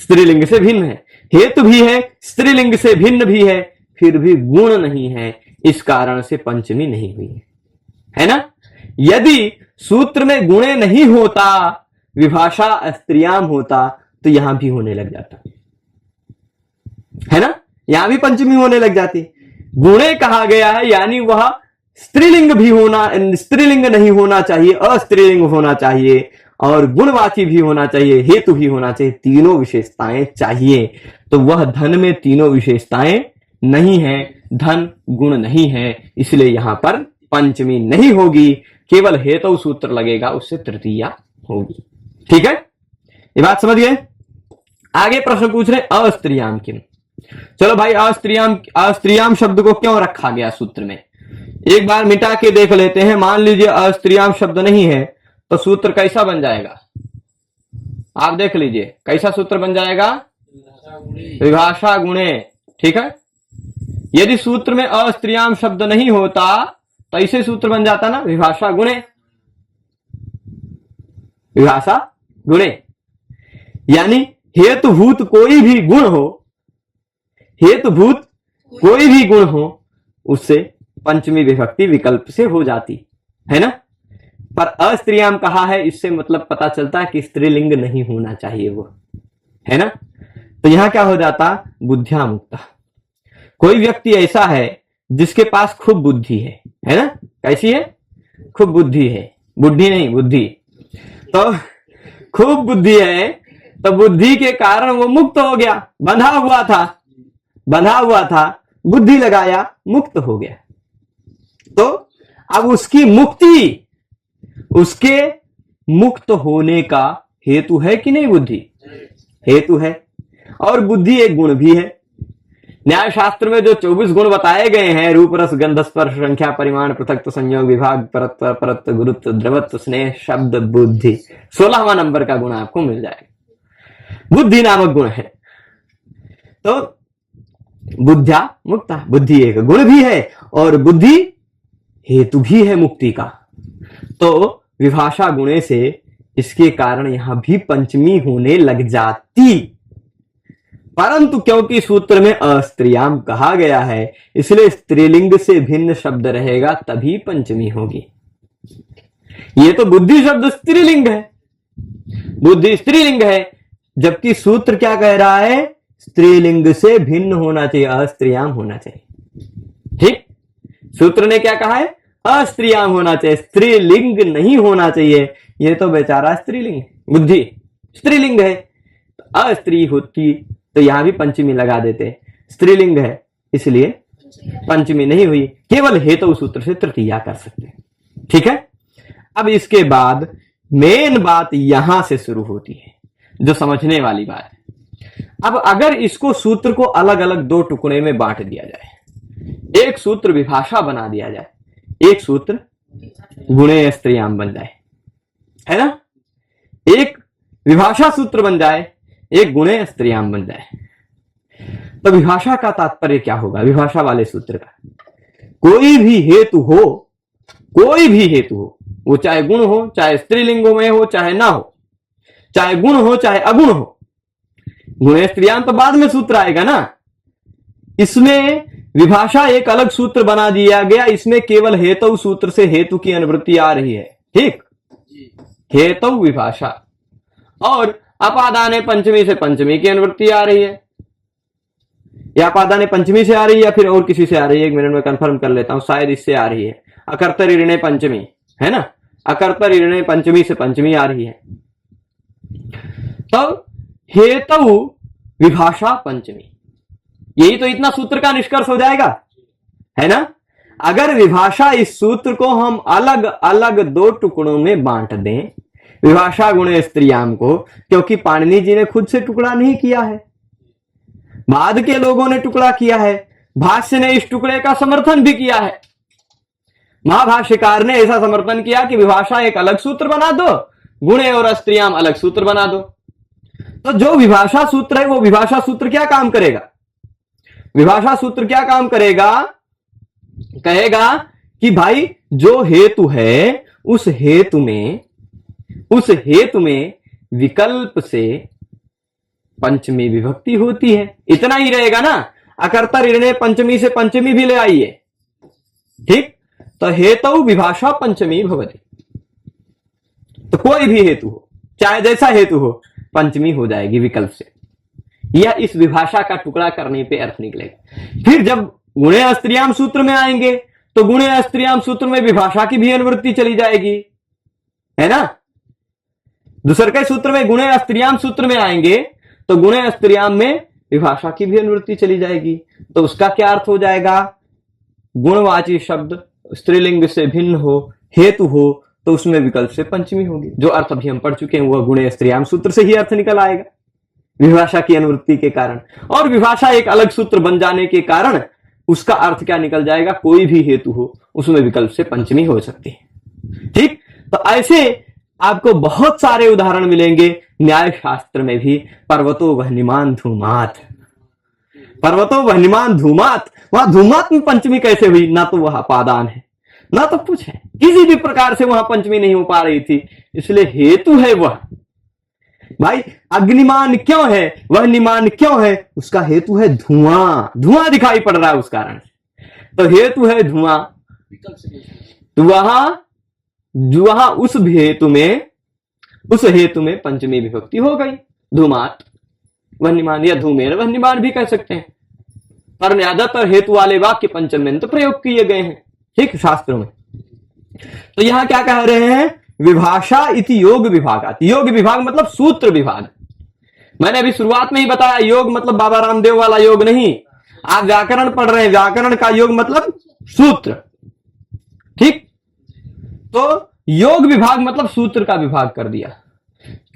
स्त्रीलिंग से भिन्न है, हेतु भी है, स्त्रीलिंग से भिन्न भी है, फिर भी गुण नहीं है। इस कारण से पंचमी नहीं हुई, है ना। यदि सूत्र में गुणे नहीं होता, विभाषा स्त्रियाम होता, तो यहां भी होने लग जाता, है ना। यहां भी पंचमी होने लग जाती। गुणे कहा गया है, यानी वह स्त्रीलिंग भी होना, स्त्रीलिंग नहीं होना चाहिए, अस्त्रीलिंग होना चाहिए, और गुणवाची भी होना चाहिए, हेतु भी होना चाहिए, तीनों विशेषताएं चाहिए। तो वह धन में तीनों विशेषताएं नहीं है, धन गुण नहीं है, इसलिए यहां पर पंचमी नहीं होगी, केवल हेतु सूत्र लगेगा, उससे तृतीया होगी। ठीक है, ये बात समझ गए। आगे प्रश्न पूछ रहे अस्त्रियाम किम। चलो भाई, अस्त्रियाम शब्द को क्यों रखा गया सूत्र में, एक बार मिटा के देख लेते हैं। मान लीजिए अस्त्रियाम शब्द नहीं है, तो सूत्र कैसा बन जाएगा? आप देख लीजिए कैसा सूत्र बन जाएगा? विभाषा गुणे। ठीक है, यदि सूत्र में अस्त्रियाम शब्द नहीं होता तो ऐसे सूत्र बन जाता ना, विभाषा गुणे, विभाषा गुणे। यानी हेतुभूत कोई भी गुण हो, हेतुभूत कोई भी गुण हो, उससे पंचमी विभक्ति विकल्प से हो जाती है ना। पर अस्त्रियाम कहा है, इससे मतलब पता चलता है कि स्त्रीलिंग नहीं होना चाहिए वो, है ना। तो यहां क्या हो जाता? बुद्ध्या मुक्ता। कोई व्यक्ति ऐसा है जिसके पास खूब बुद्धि है ना। कैसी है? खूब बुद्धि है, बुद्धि नहीं, बुद्धि। तो खूब बुद्धि है, तो बुद्धि के कारण वो मुक्त हो गया, बंधा हुआ था, बुद्धि लगाया, मुक्त हो गया। तो अब उसकी मुक्ति, उसके मुक्त होने का हेतु है कि नहीं? बुद्धि हेतु है, और बुद्धि एक गुण भी है। न्याय शास्त्र में जो 24 गुण बताए गए हैं, रूप रस गंध स्पर्श संख्या परिमाण पृथक संयोग विभाग परत्व परत्व गुरुत्व द्रवत्व स्नेह शब्द बुद्धि, 16वां नंबर का गुण आपको मिल जाएगा, बुद्धि नामक गुण है। तो बुद्ध्या मुक्ता, बुद्धि एक गुण भी है और बुद्धि हेतु भी है मुक्ति का। तो विभाषा गुणे से इसके कारण यहां भी पंचमी होने लग जाती, परंतु क्योंकि सूत्र में अस्त्रियाम कहा गया है, इसलिए स्त्रीलिंग से भिन्न शब्द रहेगा, तभी पंचमी होगी। ये तो बुद्धि शब्द स्त्रीलिंग है, बुद्धि स्त्रीलिंग है, जबकि सूत्र क्या कह रहा है? स्त्रीलिंग से भिन्न होना चाहिए, अस्त्रियाम होना चाहिए। ठीक, सूत्र ने क्या कहा है? अस्त्रियाम होना चाहिए, स्त्रीलिंग नहीं होना चाहिए। ये तो बेचारा स्त्रीलिंग है, बुद्धि स्त्रीलिंग है। तो अस्त्री होती तो यहां भी पंचमी लगा देते, स्त्रीलिंग है इसलिए पंचमी नहीं हुई, केवल हेतु सूत्र से तृतीया कर सकते हैं। ठीक है। अब इसके बाद मेन बात यहां से शुरू होती है, जो समझने वाली बात है। अब अगर इसको सूत्र को अलग अलग दो टुकड़े में बांट दिया जाए, एक सूत्र विभाषा बना दिया जाए, एक सूत्र गुणे स्त्रियाम बन जाए, है ना, एक विभाषा सूत्र बन जाए, एक गुणे स्त्रियाम बन जाए, तो विभाषा का तात्पर्य क्या होगा? विभाषा वाले सूत्र का कोई भी हेतु हो, कोई भी हेतु हो, वो चाहे गुण हो, चाहे स्त्रीलिंगों में हो, चाहे ना हो, चाहे गुण हो चाहे अगुण हो, गुण स्त्रियां तो बाद में सूत्र आएगा ना। इसमें विभाषा एक अलग सूत्र बना दिया गया, इसमें केवल हेतु सूत्र से हेतु की अनुवृत्ति आ रही है। ठीक, हेतु विभाषा, और अपादाने पंचमी से पंचमी की अनुवृत्ति आ रही है, या अपादाने पंचमी से आ रही है या फिर और किसी से आ रही है, 1 मिनट में कंफर्म कर लेता हूं, शायद इससे आ रही है, अकर्तर ऋणे पंचमी, है ना, अकर्तर ऋणे पंचमी से पंचमी आ रही है। तो हेतु विभाषा पंचमी, यही तो इतना सूत्र का निष्कर्ष हो जाएगा, है ना। अगर विभाषा इस सूत्र को हम अलग अलग दो टुकड़ों में बांट दें, विभाषा गुणे स्त्रियाम को, क्योंकि पाणिनि जी ने खुद से टुकड़ा नहीं किया है, बाद के लोगों ने टुकड़ा किया है, भाष्य ने इस टुकड़े का समर्थन भी किया है, महाभाष्यकार ने ऐसा समर्थन किया कि विभाषा एक अलग सूत्र बना दो, गुणे और स्त्रियाम अलग सूत्र बना दो। तो जो विभाषा सूत्र है वो विभाषा सूत्र क्या काम करेगा? विभाषा सूत्र क्या काम करेगा? कहेगा कि भाई जो हेतु है उस हेतु में विकल्प से पंचमी विभक्ति होती है, इतना ही रहेगा ना। अकर्ता ऋणे पंचमी से पंचमी भी ले आइए, ठीक, तो हेतु विभाषा पंचमी भवति। तो कोई भी हेतु हो, चाहे जैसा हेतु हो, पंचमी हो जाएगी विकल्प से। यह इस विभाषा का टुकड़ा करने पे अर्थ निकलेगा। फिर जब गुणे स्त्रियाम सूत्र में आएंगे तो गुणे स्त्रियाम सूत्र में विभाषा की भी अनुवृत्ति चली जाएगी, है ना। दूसरे के सूत्र में गुणे स्त्रियाम सूत्र में आएंगे तो गुणे स्त्रियाम में विभाषा की भी अनुवृत्ति चली जाएगी। तो उसका क्या अर्थ हो जाएगा? गुणवाची शब्द स्त्रीलिंग से भिन्न हो, हेतु हो, तो उसमें विकल्प से पंचमी होगी। जो अर्थ अभी हम पढ़ चुके हैं वह गुणे स्त्रियाम सूत्र से ही अर्थ निकल आएगा, विभाषा की अनुवृत्ति के कारण। और विभाषा एक अलग सूत्र बन जाने के कारण उसका अर्थ क्या निकल जाएगा? कोई भी हेतु हो उसमें विकल्प से पंचमी हो सकती है। ठीक, तो ऐसे आपको बहुत सारे उदाहरण मिलेंगे न्याय शास्त्र में भी। पर्वतो वह्निमान धूमात, पर्वतो वह्निमान धूमात, वहां धूमात में पंचमी कैसे हुई? ना तो वह अपादान है ना तो कुछ है, किसी भी प्रकार से वहां पंचमी नहीं हो पा रही थी, इसलिए हेतु है वह। भाई अग्निमान क्यों है, वह्निमान क्यों है? उसका हेतु है धुआं, धुआं दिखाई पड़ रहा है उस कारण से, तो हेतु है धुआं। तो वहां उस हेतु में पंचमी विभक्ति हो गई, धूमात वह्निमान, या धूमेर वह्निमान भी कह सकते हैं, पर ज्यादातर हेतु वाले वाक्य पंचम में तो प्रयोग किए गए हैं, ठीक, शास्त्रों में। तो यहां क्या कह रहे हैं? विभाषा इति योग विभागात। योग विभाग मतलब सूत्र विभाग। मैंने अभी शुरुआत में ही बताया, योग मतलब बाबा रामदेव वाला योग नहीं। आप व्याकरण पढ़ रहे हैं, व्याकरण का योग मतलब सूत्र, ठीक। तो योग विभाग मतलब सूत्र का विभाग कर दिया।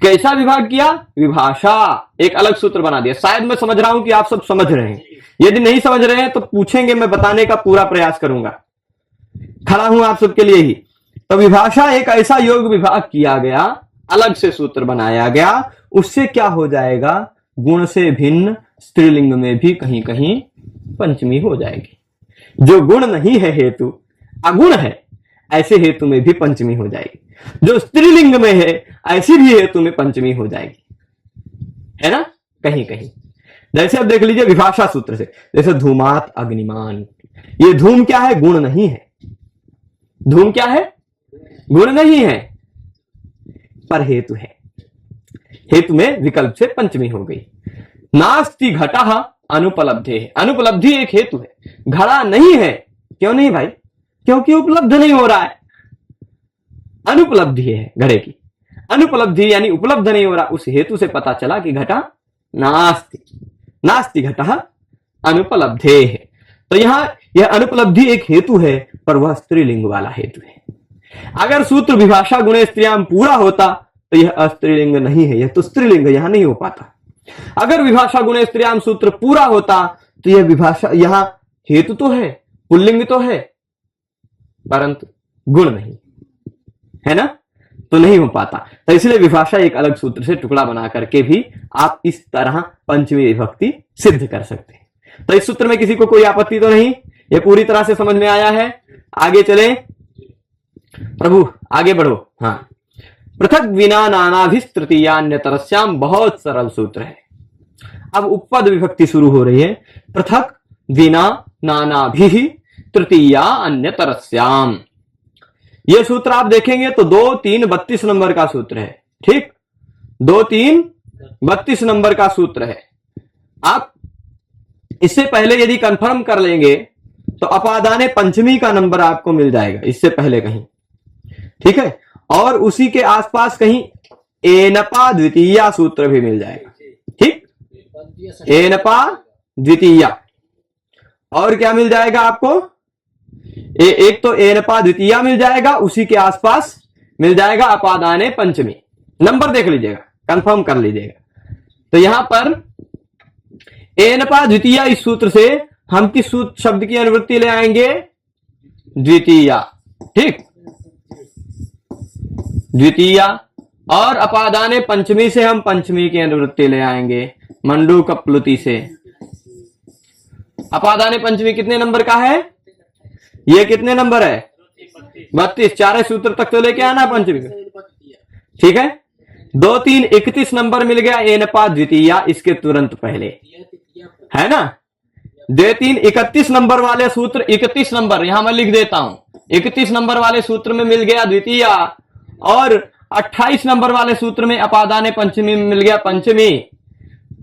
कैसा विभाग किया? विभाषा एक अलग सूत्र बना दिया। शायद मैं समझ रहा हूं कि आप सब समझ रहे हैं, यदि नहीं समझ रहे हैं तो पूछेंगे, मैं बताने का पूरा प्रयास करूंगा, खड़ा हूं आप सबके लिए ही। तो विभाषा एक ऐसा योग विभाग किया गया, अलग से सूत्र बनाया गया, उससे क्या हो जाएगा? गुण से भिन्न स्त्रीलिंग में भी कहीं कहीं पंचमी हो जाएगी। जो गुण नहीं है हेतु, अगुण है, ऐसे हेतु में भी पंचमी हो जाएगी। जो स्त्रीलिंग में है ऐसी भी हेतु में पंचमी हो जाएगी, है ना, कहीं कहीं। जैसे अब देख लीजिए विभाषा सूत्र से, जैसे धूमात अग्निमान, ये धूम क्या है? गुण नहीं है। धूम क्या है? गुण नहीं है, पर हेतु है, हेतु में विकल्प से पंचमी हो गई। नास्ति घटः अनुपलब्धे, अनुपलब्धि एक हेतु है, घड़ा नहीं है। क्यों नहीं भाई? क्योंकि उपलब्ध नहीं हो रहा है, अनुपलब्धि है घड़े की, अनुपलब्धि यानी उपलब्ध नहीं हो रहा, उस हेतु से पता चला कि घटा नास्ति, नास्ति घटः अनुपलब्धे है। तो यहां यह अनुपलब्धि एक हेतु है, पर वह स्त्रीलिंग वाला हेतु है। अगर सूत्र विभाषा गुणे स्त्रियाम पूरा होता तो यह अस्त्रीलिंग नहीं है, यह तो स्त्रीलिंग है, यहां नहीं हो पाता। अगर विभाषा गुणे स्त्रियाम सूत्र पूरा होता तो यह विभाषा, यहां हेतु तो है, पुल्लिंग तो है, परंतु गुण नहीं है ना, तो नहीं हो पाता। तो इसलिए विभाषा एक अलग सूत्र से टुकड़ा बना करके भी आप इस तरह पंचमी विभक्ति सिद्ध कर सकते हैं। तो इस सूत्र में किसी को कोई आपत्ति तो नहीं, ये पूरी तरह से समझ में आया है। आगे चले प्रभु, आगे बढ़ो। हाँ, पृथक विना नानाभिस्तृतीयान्यतरस्याम, बहुत सरल सूत्र है। अब उपपद विभक्ति शुरू हो रही है। पृथक विना नानाभि तृतीया अन्यतरस्याम, यह सूत्र आप देखेंगे तो 2, 3, 32 नंबर का सूत्र है। ठीक, 2, 3, 32 नंबर का सूत्र है। आप इससे पहले यदि कंफर्म कर लेंगे तो अपादाने पंचमी का नंबर आपको मिल जाएगा, इससे पहले कहीं। ठीक है, और उसी के आसपास कहीं एनपा द्वितीया सूत्र भी मिल जाएगा। ठीक, एनपा द्वितीया, और क्या मिल जाएगा आपको, एक तो एनपा द्वितीया मिल जाएगा, उसी के आसपास मिल जाएगा अपादाने पंचमी। नंबर देख लीजिएगा, कंफर्म कर लीजिएगा। तो यहां पर एनपा द्वितीया, इस सूत्र से हम किस शब्द की अनुवृत्ति ले आएंगे, द्वितीया। ठीक, द्वितीया, और अपादाने पंचमी से हम पंचमी की अनुवृत्ति ले आएंगे, मंडू कप्लुति से। अपादाने पंचमी कितने नंबर का है, ये कितने नंबर है, 32। चारे सूत्र तक तो लेके आना पंचमी का। ठीक है, 2, 3, 31 नंबर मिल गया एनपा द्वितीया, इसके तुरंत पहले है ना। 2, 3, 31 नंबर वाले सूत्र, 31 नंबर यहां मैं लिख देता हूं, 31 नंबर वाले सूत्र में मिल गया द्वितीया, और 28 नंबर वाले सूत्र में अपादाने पंचमी में मिल गया पंचमी।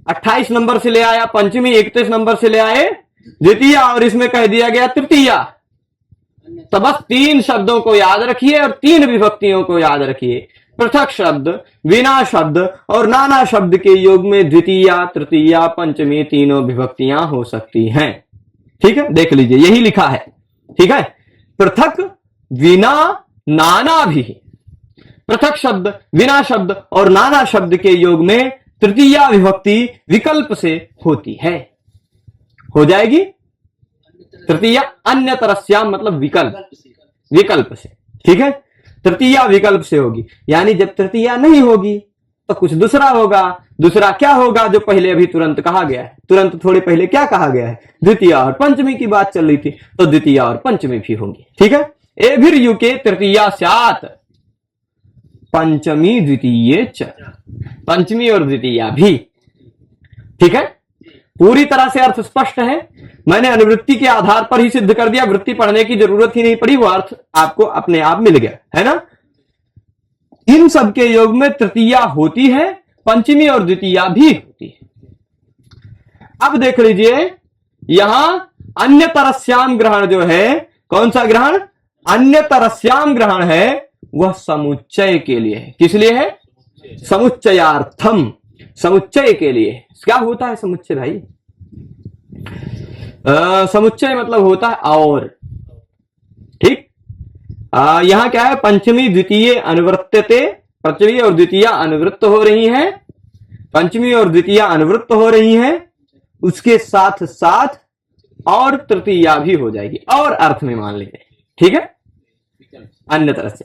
28 नंबर से ले आया पंचमी, 31 नंबर से ले आए द्वितीया, और इसमें कह दिया गया तृतीया। तो बस 3 शब्दों को याद रखिए और 3 विभक्तियों को याद रखिए। पृथक शब्द, विना शब्द और नाना शब्द के योग में द्वितीया, तृतीया, पंचमी तीनों विभक्तियां हो सकती हैं। ठीक है, देख लीजिए, यही लिखा है। ठीक है, पृथक विना नाना भी, पृथक शब्द, विना शब्द और नाना शब्द के योग में तृतीया विभक्ति विकल्प से होती है, हो जाएगी तृतीया अन्यतरस्याम, मतलब विकल्प, विकल्प से। ठीक है, तृतीया विकल्प से होगी, यानी जब तृतीया नहीं होगी तो कुछ दूसरा होगा। दूसरा क्या होगा, जो पहले अभी तुरंत कहा गया है, तुरंत थोड़े पहले क्या कहा गया है, द्वितीया और पंचमी की बात चल रही थी, तो द्वितीया और पंचमी भी होंगी। ठीक है, एभिर युके तृतीया स्यात्, पंचमी द्वितीये च, पंचमी और द्वितीया भी। ठीक है, पूरी तरह से अर्थ स्पष्ट है। मैंने अनुवृत्ति के आधार पर ही सिद्ध कर दिया, वृत्ति पढ़ने की जरूरत ही नहीं पड़ी, वो अर्थ आपको अपने आप मिल गया है ना। इन सब के योग में तृतीया होती है, पंचमी और द्वितीया भी होती है। अब देख लीजिए, यहां अन्यतरस्याम ग्रहण जो है, कौन सा ग्रहण, अन्यतरस्याम ग्रहण है, वह समुच्चय के लिए है। किस लिए है, समुच्चयार्थम, समुच्चय के लिए। क्या होता है समुच्चय भाई, समुच्चय मतलब होता है और। ठीक, यहां क्या है, पंचमी द्वितीय अनुवृत्तते, पंचमी और द्वितीया अनुवृत्त हो रही हैं, पंचमी और द्वितीया अनुवृत्त हो रही हैं, उसके साथ साथ और तृतीया भी हो जाएगी, और अर्थ में मान लीजिए। ठीक है, अन्य तरह से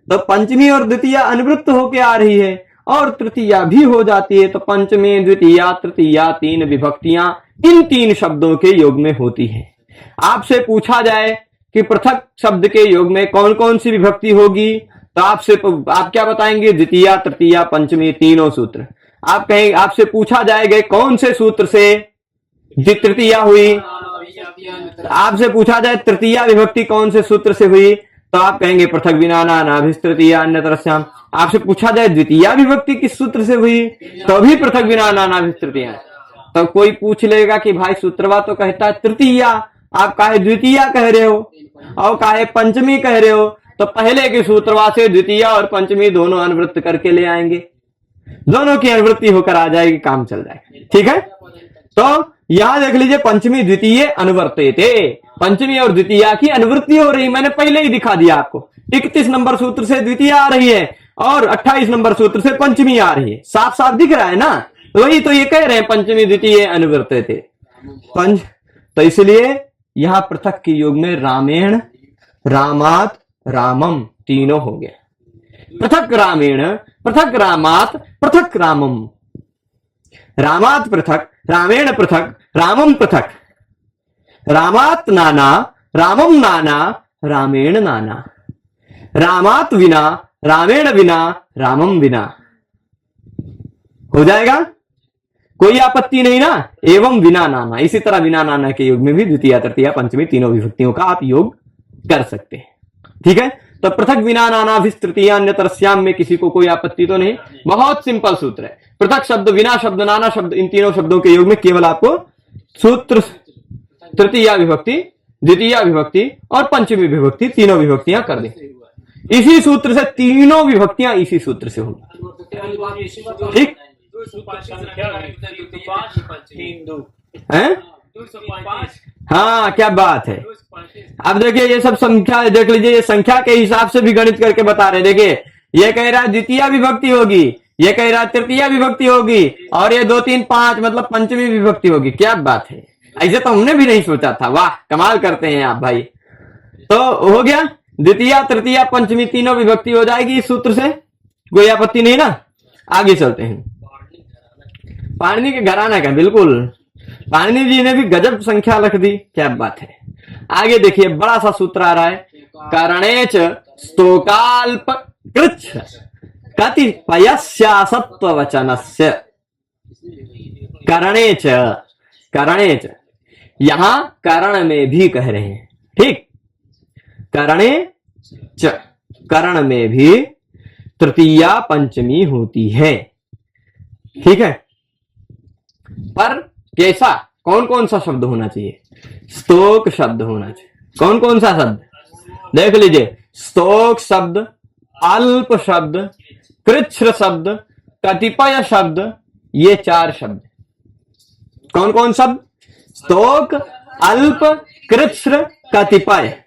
तो पंचमी और द्वितीया अनुवृत्त होके आ रही है और तृतीया भी हो जाती है, तो पंचमी, द्वितीया, तृतीया 3 विभक्तियां इन 3 शब्दों के योग में होती है। आपसे पूछा जाए कि पृथक शब्द के योग में कौन कौन सी विभक्ति होगी, तो आप क्या बताएंगे, द्वितीया, तृतीया, पंचमी तीनों सूत्र। आप कहेंगे, आपसे पूछा जाएगा कौन से सूत्र से तृतीया हुई, आपसे पूछा जाए तृतीया विभक्ति कौन से सूत्र से हुई, तो आप कहेंगे पृथक विना नानाभिस्तृतीया अन्यतरस्याम। आपसे पूछा जाए द्वितीया विभक्ति किस सूत्र से हुई, तो भी पृथक विना नानाभिस्तृतीया। तो कोई पूछ लेगा कि भाई सूत्रवा तो कहता है तृतीया, आप काहे द्वितीया कह रहे हो और काहे पंचमी कह रहे हो, तो पहले के सूत्रवा से द्वितीय और पंचमी दोनों अनुवृत्त करके ले आएंगे, दोनों की अनुवृत्ति होकर आ जाएगी, काम चल जाएगा। ठीक है, तो यहां देख लीजिए पंचमी द्वितीय अनुवर्ते थे, पंचमी और द्वितीय की अनुवृत्ति हो रही, मैंने पहले ही दिखा दिया आपको। 31 नंबर सूत्र से द्वितीय आ रही है और 28 नंबर सूत्र से पंचमी आ रही है, साफ साफ दिख रहा है ना। वही तो ये कह रहे हैं पंचमी द्वितीय अनुवर्ते थे पंच, तो इसलिए यहां पृथक के योग में रामेण, रामात, रामम तीनों हो गया। पृथक रामेण, पृथक रामात, पृथक रामम, रामात पृथक, रामेण पृथक, रामम पृथक, रामात नाना, रामम नाना, रामेण नाना, रामात विना, रामेण विना, रामम विना। हो जाएगा, कोई आपत्ति नहीं ना। एवं विना नाना, इसी तरह विना नाना के योग में भी द्वितीय तृतीय पंचमी तीनों विभक्तियों का आप योग कर सकते हैं। ठीक है, तो पृथक विना नाना भी तृतीय अन्यतरस्याम में किसी को कोई आपत्ति तो नहीं, बहुत सिंपल सूत्र है। पृथक शब्द, विना शब्द, नाना शब्द, इन तीनों शब्दों के योग में केवल आपको सूत्र तृतीय विभक्ति, द्वितीय विभक्ति और पंचमी विभक्ति तीनों विभक्तियां कर दें। इसी सूत्र से तीनों विभक्तियां इसी सूत्र से होंगी। ठीक है, हाँ क्या बात है। अब देखिए ये सब संख्या देख लीजिए, ये संख्या के हिसाब से भी गणित करके बता रहे। देखिए ये कह रहा है द्वितीय विभक्ति होगी, ये कह रहा है तृतीय विभक्ति होगी, और ये 2 3 5 मतलब पंचमी विभक्ति होगी। क्या बात है, ऐसे तो हमने भी नहीं सोचा था। वाह कमाल करते हैं आप भाई। तो हो गया, द्वितीय तृतीय पंचमी तीनों विभक्ति हो जाएगी इस सूत्र से, कोई आपत्ति नहीं ना। आगे चलते हैं, पाणिनि के घराना का, बिल्कुल पाणिनि जी ने भी गजब संख्या रख दी। क्या बात है। आगे देखिए बड़ा सा सूत्र आ रहा है, करणेच स्तोकाल्प कृच्छ कतिपयस्यासत्ववचनस्य। करणेच, करणेच यहां करण में भी कह रहे हैं। ठीक, करणे च, करण में भी तृतीय पंचमी होती है। ठीक है, पर कैसा, कौन कौन सा शब्द होना चाहिए? स्तोक शब्द होना चाहिए। कौन कौन सा शब्द देख लीजिए, स्तोक शब्द, अल्प शब्द, कृच्छ्र शब्द, कतिपय शब्द, ये 4 शब्द। कौन कौन शब्द? स्तोक, अल्प, कृच्छ्र, कतिपय,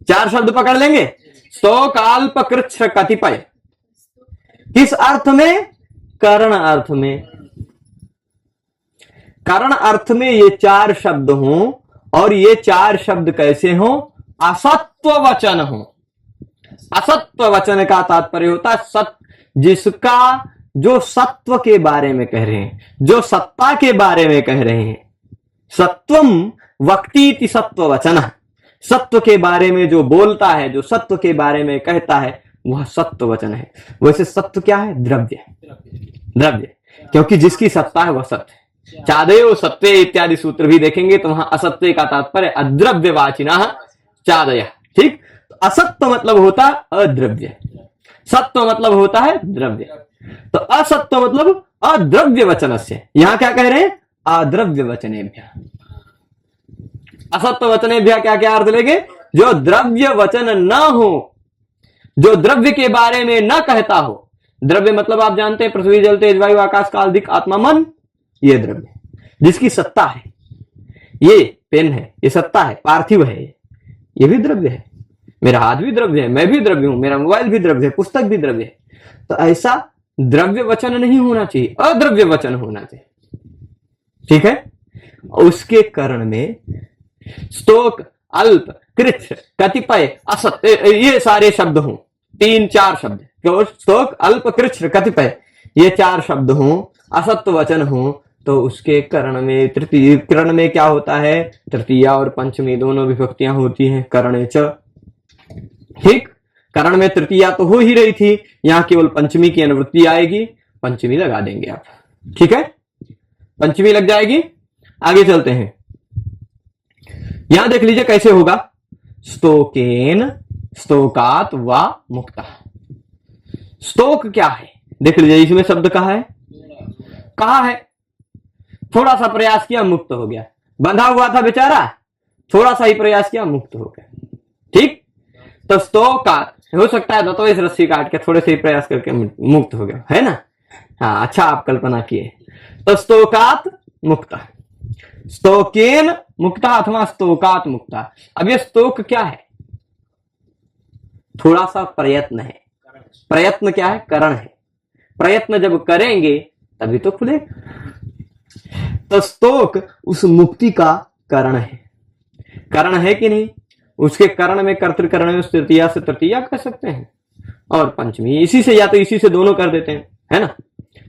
4 शब्द पकड़ लेंगे। स्तोक, अल्प, कृच्छ्र, कतिपय। किस अर्थ में? करण अर्थ में। करण अर्थ में ये 4 शब्द हों, और ये 4 शब्द कैसे हों? असत्व वचन हो। असत्व वचन का तात्पर्य होता है सत्य, जिसका, जो सत्व के बारे में कह रहे हैं, जो सत्ता के बारे में कह रहे हैं। सत्वम वक्तीति सत्व वचन, सत्व के बारे में जो बोलता है, जो सत्व के बारे में कहता है, वह सत्व वचन है। वैसे सत्व क्या है? द्रव्य, द्रव्य, क्योंकि जिसकी सत्ता है वह सत्य है। चादयो सत्वे इत्यादि सूत्र भी देखेंगे तो वहां असत्य का तात्पर्य अद्रव्यवाचिना चादय। ठीक, तो असत्व मतलब होता अद्रव्य, सत्व मतलब होता है द्रव्य। तो असत्व मतलब अद्रव्य वचनस्य। यहां क्या कह रहे हैं? अद्रव्य वचनेभ्य। असत्व वचनेभ्य क्या क्या अर्थ लेंगे? जो द्रव्य वचन न हो, जो द्रव्य के बारे में न कहता हो। द्रव्य मतलब आप जानते हैं पृथ्वी, जल, तेज, वायु, आकाश, काल, दिक्, आत्मा, मन, ये द्रव्य, जिसकी सत्ता है। ये पेन है, ये सत्ता है, पार्थिव है, ये भी द्रव्य है। मेरा हाथ भी द्रव्य है, मैं भी द्रव्य हूं, मेरा मोबाइल भी द्रव्य है, पुस्तक भी द्रव्य है। तो ऐसा द्रव्य वचन नहीं होना चाहिए, अद्रव्य वचन होना चाहिए। ठीक है, उसके करण में स्तोक, अल्प, कृच्छ, कतिपय, असत्य, ये सारे शब्द हों, 3-4 शब्द, स्तोक, अल्प, कृच्छ, कतिपय, ये 4 शब्द हों, असत्य वचन हो, तो उसके करण में, तृतीय करण में क्या होता है? तृतीय और पंचमी दोनों विभक्तियां होती हैं। करणे च। ठीक, करण में तृतीया तो हो ही रही थी, यहां केवल पंचमी की अनुवृत्ति आएगी, पंचमी लगा देंगे आप। ठीक है, पंचमी लग जाएगी। आगे चलते हैं, यहां देख लीजिए कैसे होगा। स्तोकेन, स्तोकात व मुक्ता। स्तोक क्या है? देख लीजिए, इसमें शब्द कहा है, कहा है, थोड़ा सा प्रयास किया, मुक्त हो गया। बंधा हुआ था बेचारा, थोड़ा सा ही प्रयास किया, मुक्त हो गया। ठीक, तो स्तोकात हो सकता है तो इस रस्सी काट के थोड़े से ही प्रयास करके मुक्त हो गया, है ना। हाँ, अच्छा आप कल्पना किए। तो स्तोकात मुक्ता, स्तोकेन मुक्ता अथवा स्तोकात मुक्ता। अब ये स्तोक क्या है? थोड़ा सा प्रयत्न है। प्रयत्न क्या है? करण है। प्रयत्न जब करेंगे तभी तो खुलेगा। तो स्तोक उस मुक्ति का करण है। करण है कि नहीं? उसके करण में कर्तृकरण में तृतीया से तृतीया कर सकते हैं और पंचमी इसी से, या तो इसी से दोनों कर देते हैं, है ना।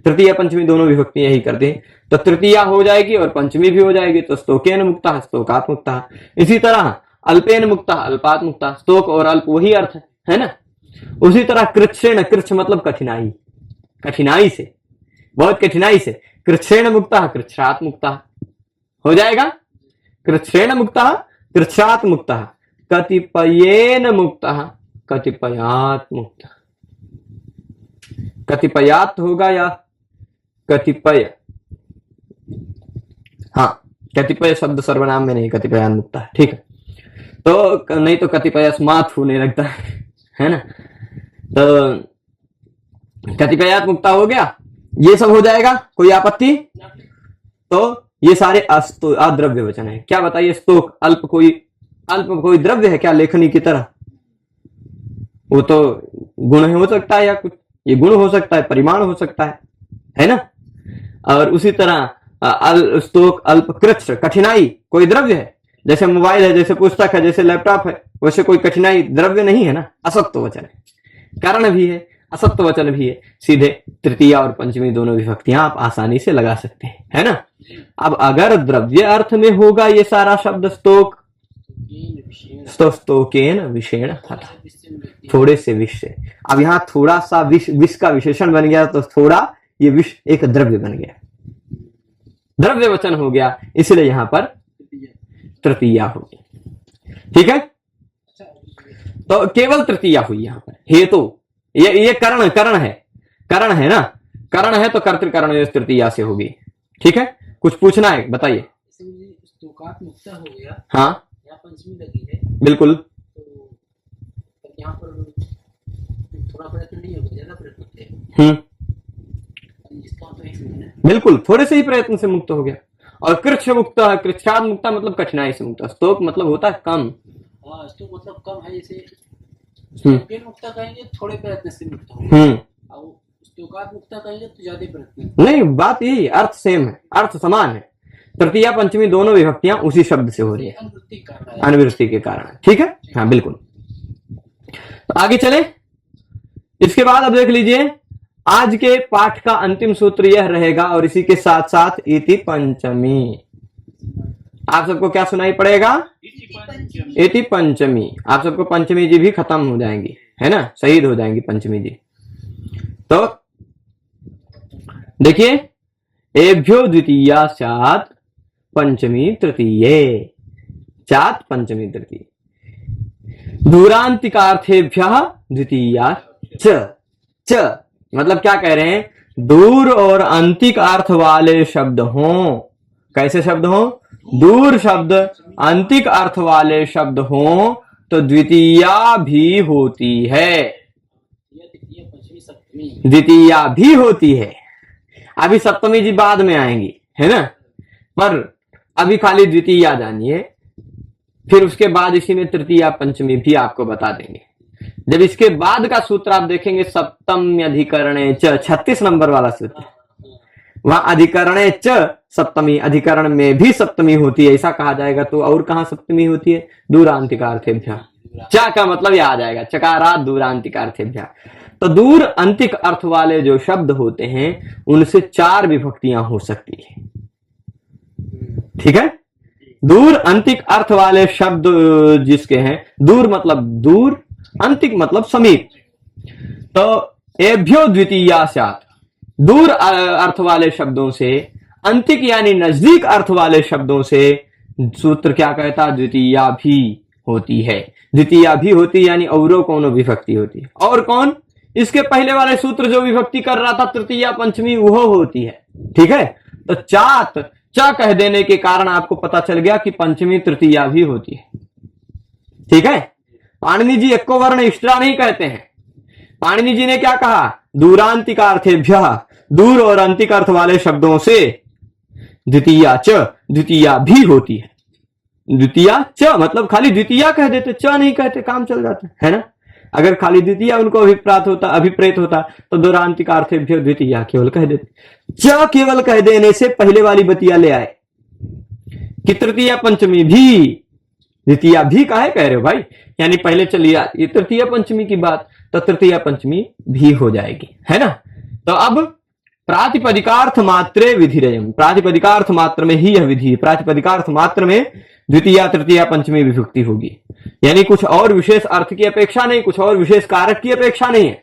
तृतीया पंचमी दोनों विभक्ति यही करते हैं, तो तृतीया हो जाएगी और पंचमी भी हो जाएगी। तो स्तोकेन मुक्ता स्तोकात मुक्ता। इसी तरह अल्पेन मुक्ता अल्पात मुक्ता। स्तोक और अल्प वही अर्थ है ना। उसी तरह कृच्छ्रेण, कृच्छ मतलब कठिनाई, कठिनाई से, बहुत कठिनाई से। कृच्छ्रेण मुक्ता कृच्छ्रात मुक्ता हो जाएगा। कृच्छ्रेण मुक्ता कृच्छ्रात मुक्ता। कतिपयेन मुक्ता कतिपयात मुक्ता। कतिपयात होगा या कतिपय? हाँ, कतिपय शब्द सर्वनाम में नहीं, कतिपयान मुक्ता, ठीक है। तो नहीं तो कतिपयस्मात् होने लगता है ना। तो कतिपयात मुक्ता हो गया, ये सब हो जाएगा, कोई आपत्ति? तो ये सारे अद्रव्य वचन है। क्या बताइए, स्तोक अल्प कोई द्रव्य है क्या लेखनी की तरह? वो तो गुण हो सकता है या कुछ, ये गुण हो सकता है, परिमाण हो सकता है ना। और उसी तरह स्तोक अल्प कृच्छ कठिनाई कोई द्रव्य है, जैसे मोबाइल है, जैसे पुस्तक है, जैसे लैपटॉप है, वैसे कोई कठिनाई द्रव्य नहीं है ना। असत्य वचन है, कारण भी है, असत्य वचन भी है। सीधे तृतीया और पंचमी दोनों विभक्तियां आप आसानी से लगा सकते हैं, है ना। अब अगर द्रव्य अर्थ में होगा ये सारा शब्द स्तोक, तो स्तोकेन विषेण हता, थोड़े से विष से। अब यहाँ थोड़ा सा विष का विशेषण बन गया, तो थोड़ा ये विष एक द्रव्य बन गया, द्रव्य वचन हो गया, इसलिए यहां पर तृतीया होगी, ठीक है। तो केवल तृतीया हुई यहां पर। हेतु ये करण है ना, करण है तो कर्तृकरण तृतीया से होगी, ठीक है। कुछ पूछना है बताइए। स्तोकात मुक्ता हो गया, हाँ यहाँ पंचमी लगी है, बिल्कुल। तो यहाँ पर थोड़ा प्रयत्न नहीं होगा, ज्यादा प्रयत्न होते हैं। इसका तो एक बिल्कुल, थोड़े से ही प्रयत्न से मुक्त हो गया। और कृच्छ मुक्ता, कृच्छ्रात मुक्ता मतलब कठिनाई से मुक्त। स्तोक मतलब होता है कम। हाँ, स्तोक मतलब कम है, जैसे स्तोकेन मुक्ता कहेंगे थोड़े प्रयत्न से मुक्त होगा, और स्तोकात मुक्ता कहेंगे तो ज्यादा प्रयत्न। नहीं, बात यही, अर्थ सेम है, अर्थ समान है। तृतीया पंचमी दोनों विभक्तियां उसी शब्द से हो रही है, अनुवृत्ति के कारण, ठीक है। हाँ बिल्कुल। तो आगे चले। इसके बाद अब देख लीजिए, आज के पाठ का अंतिम सूत्र यह रहेगा, और इसी के साथ साथ इति पंचमी। आप सबको क्या सुनाई पड़ेगा? इति पंचमी। आप सबको पंचमी जी भी खत्म हो जाएंगी, है ना, शहीद हो जाएंगी पंचमी जी। तो देखिए, एभ्यो द्वितीया स्यात् पंचमी तृतीये, स्यात् पंचमी तृतीय। दूरांतिकार्थेभ्यः द्वितीया च मतलब क्या कह रहे हैं? दूर और अंतिक अर्थ वाले शब्द हों। कैसे शब्द हों? दूर शब्द, अंतिक अर्थ वाले शब्द हों तो द्वितीया भी होती है, द्वितीया भी होती है। अभी सप्तमी जी बाद में आएंगी, है ना, पर अभी खाली द्वितीया जानिए, फिर उसके बाद इसी में तृतीया पंचमी भी आपको बता देंगे। जब इसके बाद का सूत्र आप देखेंगे, सप्तम अधिकरणे च, 36 नंबर वाला सूत्र, वहां अधिकरणे च सप्तमी, अधिकरण में भी सप्तमी होती है, ऐसा कहा जाएगा। तो और कहां सप्तमी होती है? दूरांतिकार्थेभ्यः। चा का मतलब यह आ जाएगा, चकारात दूरांतिकार्थेभ्यः। तो दूर अंतिक अर्थ वाले जो शब्द होते हैं उनसे 4 विभक्तियां हो सकती है, ठीक है। दूर अंतिक अर्थ वाले शब्द जिसके हैं, दूर मतलब दूर, अंतिक मतलब समीप। तो एभ्यो द्वितीया स्यात्, दूर अर्थ वाले शब्दों से, अंतिक यानी नजदीक अर्थ वाले शब्दों से सूत्र क्या कहता? द्वितीया भी होती है। द्वितीया भी होती यानी औरों कौन विभक्ति होती है। और कौन? इसके पहले वाले सूत्र जो विभक्ति कर रहा था तृतीया पंचमी, वो होती है, ठीक है। तो चात, चा कह देने के कारण आपको पता चल गया कि पंचमी तृतीया भी होती है, ठीक है। पाणिनि जी एको वर्ण इष्टरा नहीं कहते हैं। पाणिनि जी ने क्या कहा, दूरांतिकार्थेभ्यः, दूर और अंतिक अर्थ वाले शब्दों से द्वितीया च, द्वितीया भी होती है। द्वितीया च मतलब खाली द्वितीया कह देते, च नहीं कहते, काम चल जाता है ना। अगर खाली द्वितीया उनको अभिप्रेत होता तो दूरांतिकार्थेभ्यो द्वितीया केवल कह देते। च केवल कह देने से पहले वाली बतिया ले आए कि तृतीया पंचमी भी, द्वितीया भी काहे कह रहे हो भाई, यानी पहले चलिए ये तृतीया पंचमी की बात, तो तृतीया पंचमी भी हो जाएगी, है ना। तो अब प्रातिपदिकार्थ मात्रे विधिरयम्, प्रातिपदिकार्थ मात्र में ही यह विधि, प्रातिपदिकार्थ मात्र में द्वितीया तृतीया पंचमी विभक्ति होगी, यानी कुछ और विशेष अर्थ की अपेक्षा नहीं, कुछ और विशेष कारक की अपेक्षा नहीं है।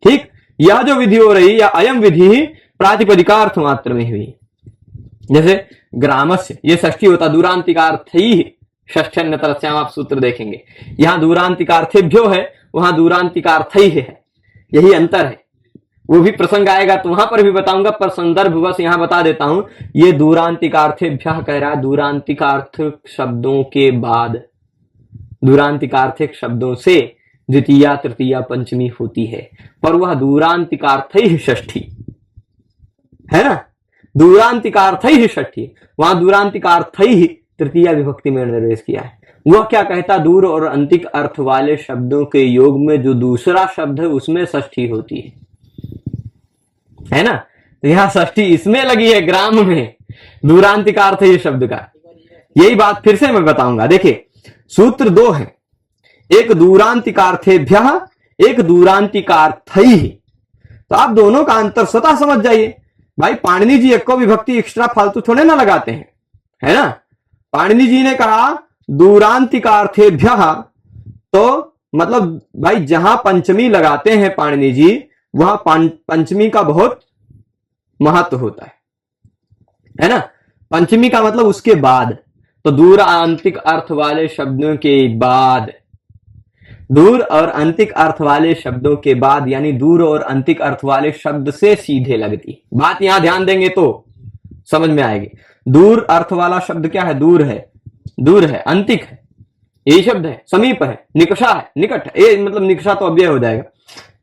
ठीक, यह जो विधि हो रही, या अयम विधि प्रातिपदिकार्थ मात्र में हुई। जैसे ग्रामस्य, ये षष्ठी होता, दूरांतिकार्थैः षष्ठ्यन्यतरस्याम, आप सूत्र देखेंगे, यहां दूरांतिकार्थेभ्यो है, वहां दूरांतिकार्थैः है, यही अंतर है। वो भी प्रसंग आएगा तो वहां पर भी बताऊंगा, पर संदर्भ बस यहां बता देता हूं। ये दूरांतिकार्थेभ्यः कह रहा है, दूरांतिकार्थ शब्दों के बाद, दूरांतिकार्थिक शब्दों से द्वितीया तृतीया पंचमी होती है, पर वह दूरांतिकार्थैः षष्ठी है ना, दूरांतिकार्थैः षष्ठी, वहां दूरांतिकार्थैः तृतीया विभक्ति में निर्देश किया है। वह क्या कहता, दूर और अंतिक अर्थ वाले शब्दों के योग में जो दूसरा शब्द है उसमें षष्ठी होती है ना। तो यहां षष्ठी इसमें लगी है, ग्राम में, दूरांतिकार्थ ये शब्द का। यही बात फिर से मैं बताऊंगा। देखिए सूत्र दो है, एक दूरांतिकार्थेभ्यः, एक दूरांतिकार्थैः। तो आप दोनों का अंतर स्वतः समझ जाइए भाई। पाणिनि जी एको विभक्ति एक्स्ट्रा फालतू थोड़े ना लगाते हैं, है ना। पाणिनि जी ने कहा दूरांतिकार्थेभ्यः, तो मतलब भाई जहां पंचमी लगाते हैं पाणिनि जी, वहां पंचमी का बहुत महत्व होता है ना। पंचमी का मतलब उसके बाद, तो दूर अंतिक अर्थ वाले शब्दों के बाद, दूर और अंतिक अर्थ वाले शब्दों के बाद, यानी दूर और अंतिक अर्थ वाले शब्द से सीधे लगती बात। यहां ध्यान देंगे तो समझ में आएगी। दूर अर्थ वाला शब्द क्या है, दूर है, दूर है, अंतिक है, यही शब्द है, समीप है, निकषा है, निकट है, ये मतलब निकषा तो अव्यय हो जाएगा,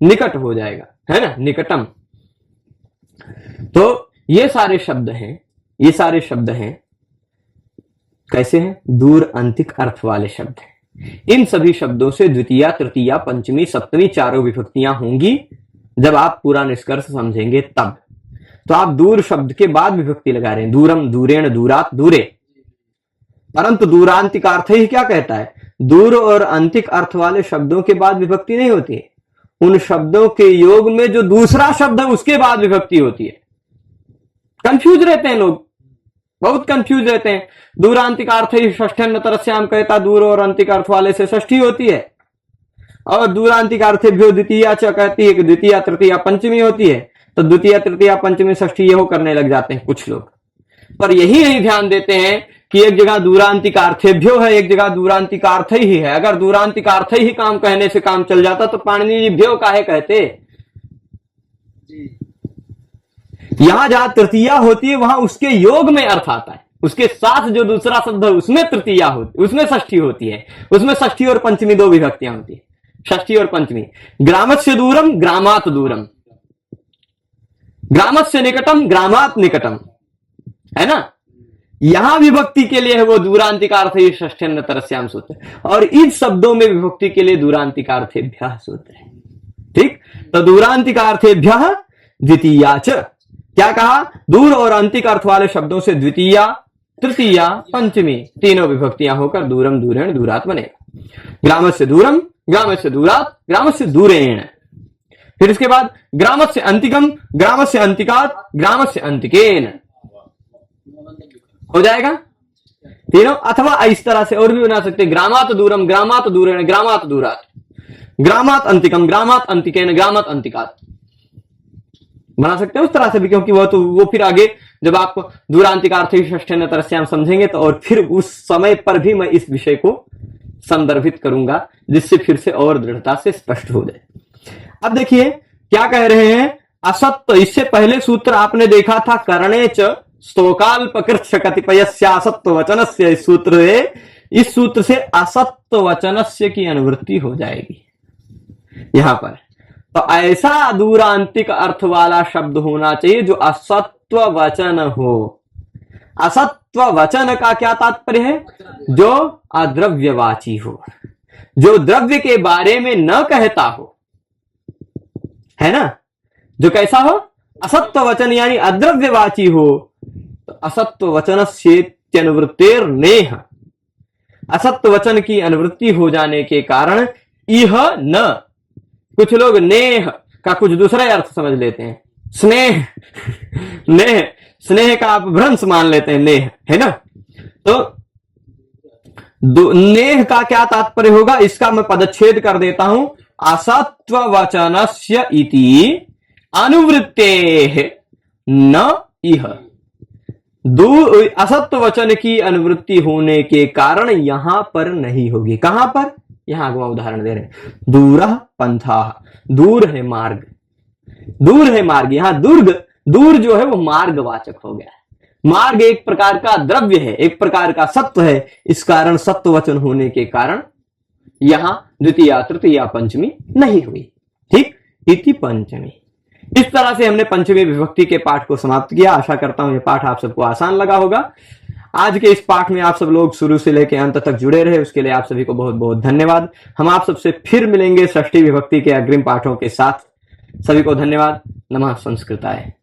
निकट हो जाएगा, है ना, निकटम। तो ये सारे शब्द हैं, ये सारे शब्द हैं कैसे हैं, दूर अंतिक अर्थ वाले शब्द हैं। इन सभी शब्दों से द्वितीया तृतीया पंचमी सप्तमी चारों विभक्तियां होंगी। जब आप पूरा निष्कर्ष समझेंगे तब। तो आप दूर शब्द के बाद विभक्ति लगा रहे हैं, दूरम, दूरेण, दूरात, दूरे। परंतु दूरांतिकार्थ ही क्या कहता है, दूर और अंतिक अर्थ वाले शब्दों के बाद विभक्ति नहीं होती है, उन शब्दों के योग में जो दूसरा शब्द है उसके बाद विभक्ति होती है। कंफ्यूज रहते हैं लोग, बहुत कंफ्यूज रहते हैं। दूरांतिकार्थैः षष्ठ्यन्यतरस्याम कहता, दूर और अंतिक अर्थ वाले से षष्ठी होती है, और दूरांतिकार्थेभ्यो द्वितीया च कहती है कि द्वितीया तृतीया पंचमी होती है। तो द्वितीया तृतीया पंचमी षष्ठी ये करने लग जाते हैं कुछ लोग, पर यही नहीं ध्यान देते हैं कि एक जगह दूरांतिकार्थेभ्यो है, एक जगह दूरांतिकार्थैः ही है। अगर दूरांतिकार्थैः ही काम कहने से काम चल जाता तो पाणिनि जी भ्यो काहे कहते। यहां जहां तृतीया होती है वहां उसके योग में अर्थ आता है, उसके साथ जो दूसरा शब्द है उसमें तृतीया होती, उसमें षष्ठी होती है, उसमें षष्ठी और पंचमी दो विभक्तियां होती है, षष्ठी और पंचमी। ग्रामस्य दूरम, ग्रामात दूरम, ग्रामस्य निकटम, ग्रामात निकटम, है ना। यहां विभक्ति के लिए है वो दूरांतिकार्थैः षष्ठ्यन्यतरस्याम सूत्र, और इन शब्दों में विभक्ति के लिए दूरांतिकार्थेभ्यः सूत्र है। ठीक, तो दूरांतिकार्थेभ्यः द्वितीया च, क्या कहा, दूर और अंतिक अर्थ वाले शब्दों से द्वितीया तृतीया पंचमी तीनों विभक्तियां होकर दूरम, दूरेण, दूरात बनेगा। ग्रामस्य दूरम, ग्रामस्य दूरात, ग्रामस्य दूरेण। फिर इसके बाद ग्रामस्य अंतिकम, ग्रामस्य अंतिकात, ग्रामस्य अंतिकेन हो जाएगा तीनों। अथवा इस तरह से और भी बना सकते, ग्रामात दूरम, ग्रामात दूरेण, ग्रामात दूरात, ग्रामात अंतिकम, ग्रामात अंतिकेन, ग्रामात अंतिकात बना सकते हैं उस तरह से भी, क्योंकि वो फिर आगे जब आप दूरांतिकार्थैः षष्ठ्यन्यतरस्याम समझेंगे तो और फिर उस समय पर भी मैं इस विषय को संदर्भित करूंगा, जिससे फिर से और दृढ़ता से स्पष्ट हो जाए। अब देखिए क्या कह रहे हैं, असत्य। इससे पहले सूत्र आपने देखा था करणे च स्तोकाल्पकृच्छ कतिपयस्यासत्व वचनस्य, इस सूत्र है इस सूत्र से असत्व वचनस्य की अनुवृत्ति हो जाएगी यहां पर। तो ऐसा दूरांतिक अर्थ वाला शब्द होना चाहिए जो असत्व वचन हो। असत्व वचन का क्या तात्पर्य है? जो अद्रव्यवाची हो, जो द्रव्य के बारे में न कहता हो, है ना। जो कैसा हो? असत्व वचन यानी अद्रव्यवाची हो। तो असत्व वचन से अनुवृत्तेर नेह, असत्व वचन की अनुवृत्ति हो जाने के कारण इह न, कुछ लोग नेह का कुछ दूसरा अर्थ समझ लेते हैं, स्नेह नेह, स्नेह का आप भ्रंश मान लेते हैं नेह, है ना। तो नेह का क्या तात्पर्य होगा, इसका मैं पदच्छेद कर देता हूं। असत्व वचनस्य इति अनुवृत्तेः न इह, असत्व वचन की अनुवृत्ति होने के कारण यहां पर नहीं होगी। कहां पर? यहां को उदाहरण दे रहे हैं, दूरः पंथाः, दूर है मार्ग, दूर है मार्ग। यहां दूर जो है वो मार्गवाचक हो गया है। मार्ग एक प्रकार का द्रव्य है, एक प्रकार का सत्व है, इस कारण सत्व वचन होने के कारण यहां द्वितीया तृतीया पंचमी नहीं हुई। ठीक, इति पंचमी। इस तरह से हमने पंचमी विभक्ति के पाठ को समाप्त किया। आशा करता हूं यह पाठ आप सबको आसान लगा होगा। आज के इस पाठ में आप सब लोग शुरू से लेकर अंत तक जुड़े रहे, उसके लिए आप सभी को बहुत बहुत धन्यवाद। हम आप सबसे फिर मिलेंगे षष्ठी विभक्ति के अग्रिम पाठों के साथ। सभी को धन्यवाद। नमः संस्कृताय।